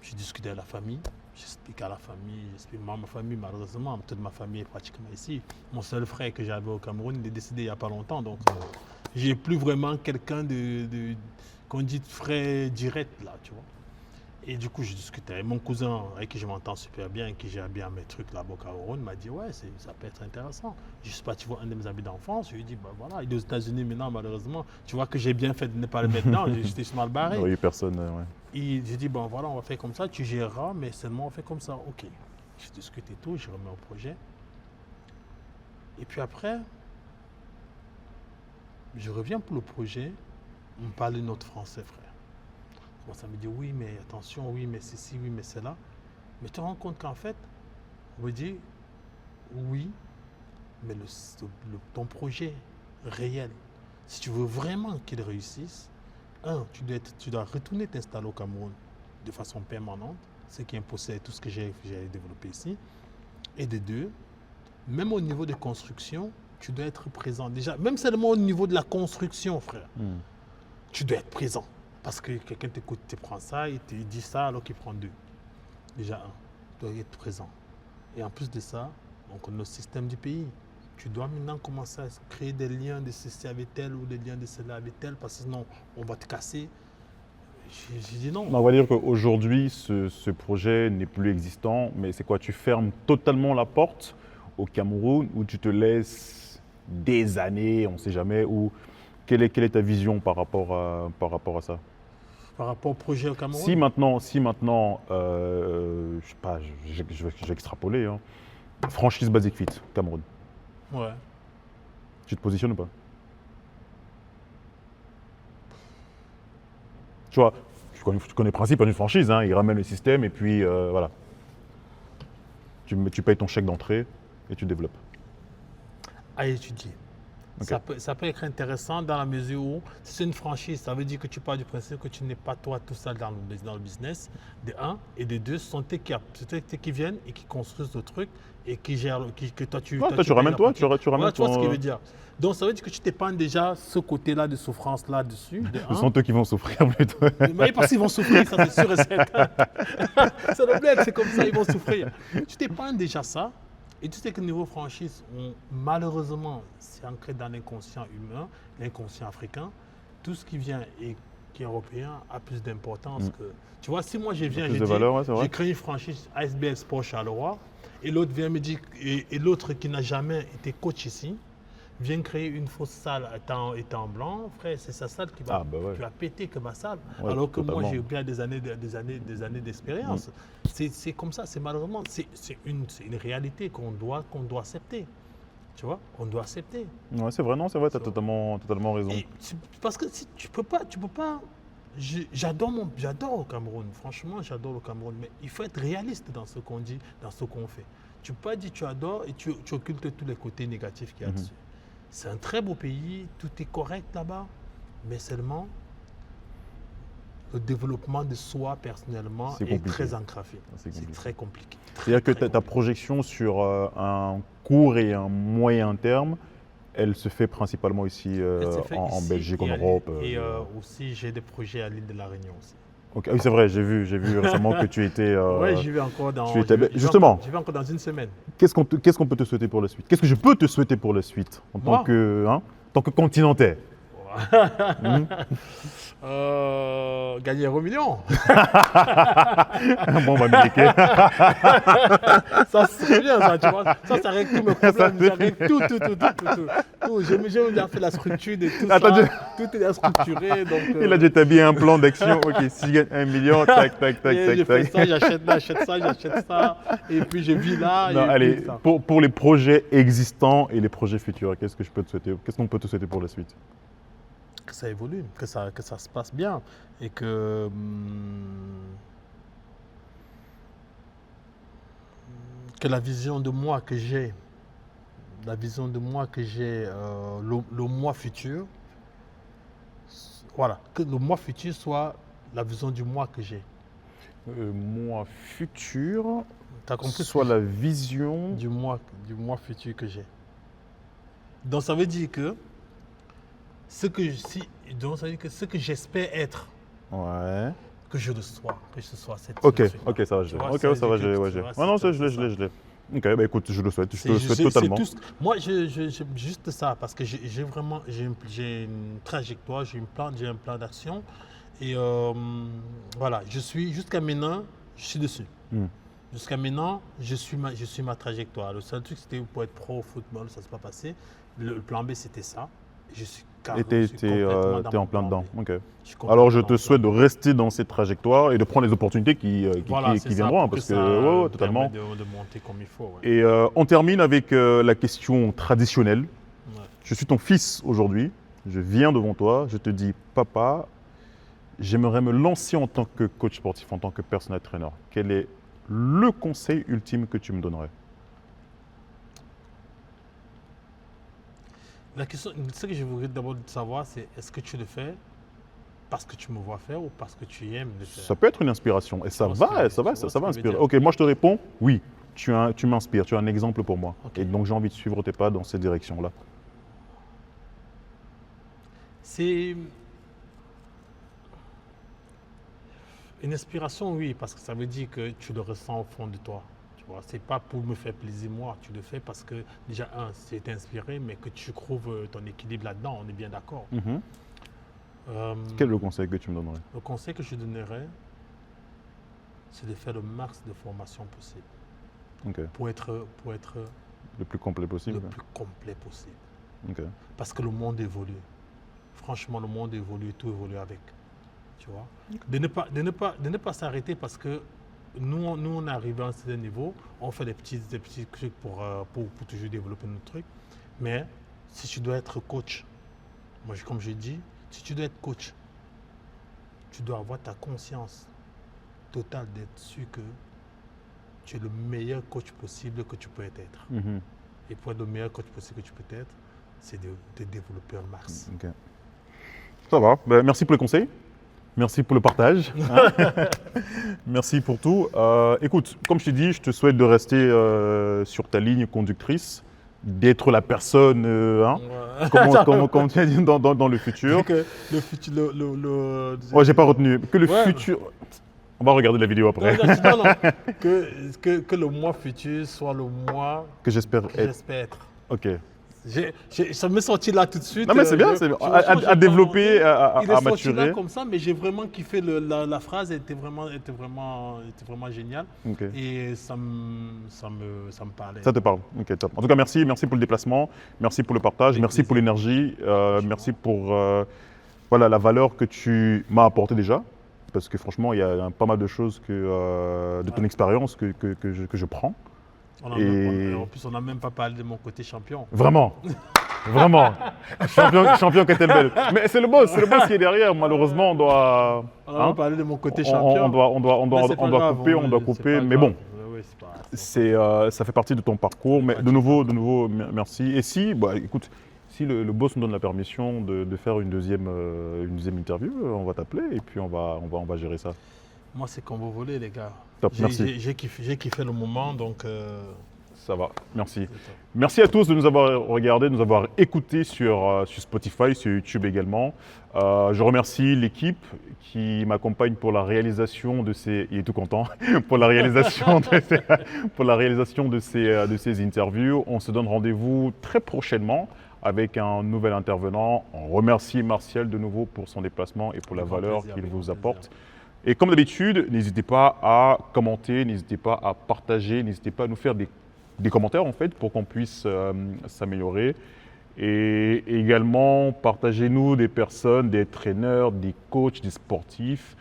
Speaker 1: J'ai discuté avec la famille, j'explique à la famille, moi, ma famille, malheureusement, toute ma famille est pratiquement ici. Mon seul frère que j'avais au Cameroun, il est décédé il n'y a pas longtemps, donc j'ai plus vraiment quelqu'un qu'on dit frère direct là, tu vois. Et du coup, je discutais avec mon cousin, avec qui je m'entends super bien, qui gère bien mes trucs là-bas au Cameroun, m'a dit ouais, ça peut être intéressant. Je sais pas, tu vois, un de mes amis d'enfance, je lui ai dit, bah voilà, il est aux États-Unis maintenant, malheureusement. Tu vois que j'ai bien fait de ne pas le mettre dedans, j'étais mal barré.
Speaker 2: oui, personne. Ouais.
Speaker 1: Et j'ai dit, bon voilà, on va faire comme ça, tu géreras, mais seulement on fait comme ça. Ok. Je discute et tout, je remets au projet. Et puis après, je reviens pour le projet, on me parle de notre français, frère. Ça me dit oui, mais attention, oui, mais ceci, oui, mais cela. Mais tu te rends compte qu'en fait, on me dit oui, mais ton projet réel, si tu veux vraiment qu'il réussisse, tu dois retourner t'installer au Cameroun de façon permanente, ce qui imposait tout ce que j'ai développé ici. Et de deux, même au niveau de construction, tu dois être présent. Déjà, même seulement au niveau de la construction, frère, tu dois être présent. Parce que quelqu'un t'écoute, tu prends ça, il te dit ça alors qu'il prend deux. Déjà tu dois être présent. Et en plus de ça, on connaît le système du pays. Tu dois maintenant commencer à créer des liens de ceci avec tel ou des liens de cela avec tel, parce que sinon on va te casser. J'ai dit non.
Speaker 2: On va dire qu'aujourd'hui, ce projet n'est plus existant, mais c'est quoi? Tu fermes totalement la porte au Cameroun ou tu te laisses des années, on ne sait jamais, ou quelle est ta vision par rapport à ça?
Speaker 1: Par rapport au projet au Cameroun.
Speaker 2: Si maintenant je sais pas, je vais extrapoler, hein. Franchise Basic Fit, Cameroun.
Speaker 1: Ouais.
Speaker 2: Tu te positionnes ou pas? Tu vois, tu connais le principe d'une franchise, hein. Ils ramènent le système et puis voilà. Tu payes ton chèque d'entrée et tu développes.
Speaker 1: À étudier.
Speaker 2: Okay.
Speaker 1: Ça peut être intéressant dans la mesure où, si c'est une franchise, ça veut dire que tu pars du principe que tu n'es pas toi tout seul dans le business, de un, et de deux, ce sont tes qui viennent et qui construisent le truc et qui gèrent, que toi tu...
Speaker 2: Ouais, tu ramènes toi, tu ramènes
Speaker 1: voilà, tu vois
Speaker 2: ton...
Speaker 1: ce qu'il veut dire. Donc ça veut dire que tu t'épannes déjà ce côté-là de souffrance là-dessus.
Speaker 2: Ce sont eux qui vont souffrir plutôt.
Speaker 1: Mais parce qu'ils vont souffrir, ça c'est sûr et certain. C'est le blague, c'est comme ça, ils vont souffrir. Tu t'épannes déjà ça. Et tu sais que niveau franchise, malheureusement, c'est ancré dans l'inconscient humain, l'inconscient africain. Tout ce qui vient et qui est européen a plus d'importance que... Tu vois, si moi je viens, j'ai créé une franchise ASBL Sport Charleroi, et l'autre vient me dire, et l'autre qui n'a jamais été coach ici, vient créer une fausse salle étant blanc, frère, c'est sa salle qui va, qui va péter que ma salle. Ouais, alors que totalement. Moi, j'ai bien des années d'expérience. C'est comme ça, c'est malheureusement, c'est une réalité qu'on doit accepter. Tu vois, on doit accepter.
Speaker 2: Ouais, c'est vrai, non, c'est vrai, tu as totalement raison.
Speaker 1: Parce que si tu peux pas. J'adore au Cameroun, franchement, j'adore le Cameroun, mais il faut être réaliste dans ce qu'on dit, dans ce qu'on fait. Tu ne peux pas dire tu adores et tu occultes tous les côtés négatifs qu'il y a dessus. C'est un très beau pays, tout est correct là-bas, mais seulement le développement de soi personnellement est très encravé. C'est très compliqué.
Speaker 2: C'est-à-dire que ta projection sur un court et un moyen terme, elle se fait principalement ici en Belgique, en Europe.
Speaker 1: Et aussi, j'ai des projets à l'île de la Réunion aussi.
Speaker 2: Okay. Oui, c'est vrai, j'ai vu récemment que tu étais...
Speaker 1: oui, j'y vais encore dans...
Speaker 2: Justement.
Speaker 1: J'y vais encore dans une semaine.
Speaker 2: Qu'est-ce qu'on peut te souhaiter pour la suite? Qu'est-ce que je peux te souhaiter pour la suite en tant que continental?
Speaker 1: Gagner 1 million.
Speaker 2: Bon, on va m'éduquer.
Speaker 1: Ça, c'est bien, ça, tu vois. Ça règle tous mes problèmes. Ça règle tout. J'ai déjà fait la structure de tout ça. Tout est déjà structuré. Donc,
Speaker 2: il a déjà établi un plan d'action. Ok, si je gagne 1 million, tac.
Speaker 1: J'ai fait ça, j'achète ça. Et puis, je vis là.
Speaker 2: Non, allez, pour les projets existants et les projets futurs, qu'est-ce que je peux te souhaiter? Qu'est-ce qu'on peut te souhaiter pour la suite?
Speaker 1: Que ça évolue, que ça se passe bien et que la vision de moi que j'ai la vision de moi que j'ai, le moi futur, voilà, que le moi futur soit la vision du moi que j'ai.
Speaker 2: Moi futur,
Speaker 1: Tu as compris ce
Speaker 2: soit
Speaker 1: que
Speaker 2: la vision.
Speaker 1: du moi futur que j'ai. Donc ça veut dire que donc ça veut dire que ce que j'espère être,
Speaker 2: Ouais.
Speaker 1: que je le sois, que ce soit cette
Speaker 2: Ok,
Speaker 1: truc-là.
Speaker 2: ok, ça va, je
Speaker 1: Tu
Speaker 2: l'ai.
Speaker 1: vois,
Speaker 2: Ok,
Speaker 1: ça veut
Speaker 2: ça va,
Speaker 1: dire
Speaker 2: je l'ai,
Speaker 1: que,
Speaker 2: ouais,
Speaker 1: tu
Speaker 2: je l'ai.
Speaker 1: vois,
Speaker 2: Ouais, non,
Speaker 1: c'est
Speaker 2: je l'ai, je
Speaker 1: ça.
Speaker 2: l'ai, je l'ai. Ok, bah écoute, je le souhaite. Je te le souhaite
Speaker 1: C'est
Speaker 2: totalement.
Speaker 1: tout moi, j'ai juste ça, parce que j'ai vraiment j'ai une trajectoire, j'ai un plan d'action. Et voilà, jusqu'à maintenant, je suis dessus.
Speaker 2: Hmm.
Speaker 1: Jusqu'à maintenant, je suis ma trajectoire. Le seul truc, c'était pour être pro au football, ça ne s'est pas passé. Le plan B, c'était ça. Je suis
Speaker 2: Et
Speaker 1: je suis complètement dans
Speaker 2: t'es
Speaker 1: mon
Speaker 2: en plein
Speaker 1: plan
Speaker 2: dedans.
Speaker 1: B.
Speaker 2: Ok.
Speaker 1: Je suis
Speaker 2: Alors je
Speaker 1: complètement dans
Speaker 2: te
Speaker 1: mon plan
Speaker 2: souhaite de
Speaker 1: B.
Speaker 2: rester dans cette trajectoire et de prendre les opportunités
Speaker 1: Voilà, c'est
Speaker 2: qui
Speaker 1: ça,
Speaker 2: viendront, hein,
Speaker 1: pour que
Speaker 2: parce que
Speaker 1: ça
Speaker 2: ouais, ouais,
Speaker 1: me
Speaker 2: totalement.
Speaker 1: permette de monter comme il faut. Ouais.
Speaker 2: Et on termine avec la question traditionnelle.
Speaker 1: Ouais.
Speaker 2: Je suis ton fils aujourd'hui. Je viens devant toi. Je te dis, papa, j'aimerais me lancer en tant que coach sportif, en tant que personnel trainer. Quel est le conseil ultime que tu me donnerais?
Speaker 1: La question, ce que je voudrais d'abord savoir, c'est est-ce que tu le fais parce que tu me vois faire ou parce que tu aimes le faire?
Speaker 2: Ça peut être une inspiration et ça
Speaker 1: vois ce que
Speaker 2: va,
Speaker 1: je- tu vois
Speaker 2: ça
Speaker 1: ce
Speaker 2: va
Speaker 1: que je veux
Speaker 2: inspirer.
Speaker 1: dire?
Speaker 2: Ok, moi je te réponds, oui, tu m'inspires, tu es un exemple pour moi.
Speaker 1: Ok.
Speaker 2: Et donc j'ai envie de suivre tes pas dans cette direction-là.
Speaker 1: C'est une inspiration, oui, parce que ça veut dire que tu le ressens au fond de toi. Tu vois, c'est pas pour me faire plaisir moi, tu le fais parce que déjà c'est inspiré, mais que tu trouves ton équilibre là-dedans, on est bien d'accord.
Speaker 2: Mhm.
Speaker 1: Euh,
Speaker 2: Quel est le conseil que tu me donnerais?
Speaker 1: le conseil que je donnerais, c'est de faire le max de formation possible
Speaker 2: Ok.
Speaker 1: pour être
Speaker 2: Le plus complet possible.
Speaker 1: le plus complet possible.
Speaker 2: Ok.
Speaker 1: Parce que le monde évolue. Franchement, le monde évolue, tout évolue avec. Tu vois, de ne pas s'arrêter parce que nous, on est arrivé à un certain niveau, on fait des petits trucs pour toujours développer notre truc. Mais si tu dois être coach, moi, comme je dis, si tu dois être coach, tu dois avoir ta conscience totale d'être sûr que tu es le meilleur coach possible que tu peux être.
Speaker 2: Mhm.
Speaker 1: Et pour être le meilleur coach possible que tu peux être, c'est de développer un max.
Speaker 2: Ok. Ça va. Ben, merci pour le conseil. Merci pour le partage. Hein. Merci pour tout. Écoute, comme je t'ai dit, je te souhaite de rester sur ta ligne conductrice, d'être la personne, hein, comme tu as dit, dans le futur.
Speaker 1: Que le futur,
Speaker 2: Ouais, j'ai pas retenu. Que le
Speaker 1: Ouais.
Speaker 2: futur. On va regarder la vidéo après.
Speaker 1: Non, non, que le mois futur soit le mois
Speaker 2: Que j'espère
Speaker 1: que
Speaker 2: être.
Speaker 1: j'espère être.
Speaker 2: Ok.
Speaker 1: Ça me sorti là tout de suite.
Speaker 2: Non, mais c'est bien, c'est bien. À développer,
Speaker 1: Il est
Speaker 2: à
Speaker 1: sorti là
Speaker 2: maturer.
Speaker 1: comme ça, mais j'ai vraiment kiffé la phrase, elle était vraiment géniale.
Speaker 2: Ok.
Speaker 1: Et ça me parlait.
Speaker 2: Ça te parle. Ok, top. En tout cas, merci pour le déplacement, merci pour le partage,
Speaker 1: Avec
Speaker 2: merci pour
Speaker 1: plaisir.
Speaker 2: l'énergie, merci pour voilà, la valeur que tu m'as apportée déjà. Parce que franchement, il y a pas mal de choses de ton expérience que je prends.
Speaker 1: En plus, on n'a même pas parlé de mon côté champion.
Speaker 2: Vraiment, vraiment. Champion Kettlebell. Mais c'est le boss qui est derrière. Malheureusement, on doit.
Speaker 1: On n'a
Speaker 2: hein,
Speaker 1: pas parlé de mon côté champion.
Speaker 2: on
Speaker 1: Mais c'est pas grave,
Speaker 2: couper, on doit
Speaker 1: c'est
Speaker 2: couper.
Speaker 1: pas
Speaker 2: Mais
Speaker 1: grave.
Speaker 2: bon,
Speaker 1: Oui, c'est pas-
Speaker 2: ça fait partie de ton parcours. Mais
Speaker 1: pas
Speaker 2: de nouveau, merci. Et si, bah, écoute, si le boss nous donne la permission de faire une deuxième interview, on va t'appeler et puis on va gérer ça.
Speaker 1: Moi, c'est comme vous voulez, les gars.
Speaker 2: Top, merci.
Speaker 1: J'ai kiffé le moment, donc.
Speaker 2: Ça va, merci.
Speaker 1: c'est ça.
Speaker 2: Merci à tous de nous avoir regardés, de nous avoir écoutés sur Spotify, sur YouTube également. Je remercie l'équipe qui m'accompagne pour la réalisation de ces... Il est tout content. Pour la réalisation de ces interviews. On se donne rendez-vous très prochainement avec un nouvel intervenant. On remercie Martial de nouveau pour son déplacement et pour la
Speaker 1: Avec grand
Speaker 2: valeur
Speaker 1: plaisir,
Speaker 2: qu'il
Speaker 1: avec
Speaker 2: vous
Speaker 1: grand
Speaker 2: apporte.
Speaker 1: plaisir.
Speaker 2: Et comme d'habitude, n'hésitez pas à commenter, n'hésitez pas à partager, n'hésitez pas à nous faire des commentaires en fait pour qu'on puisse s'améliorer. Et également, partagez-nous des personnes, des traîneurs, des coachs, des sportifs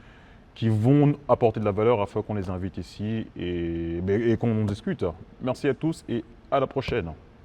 Speaker 2: qui vont apporter de la valeur afin qu'on les invite ici et qu'on discute. Merci à tous et à la prochaine.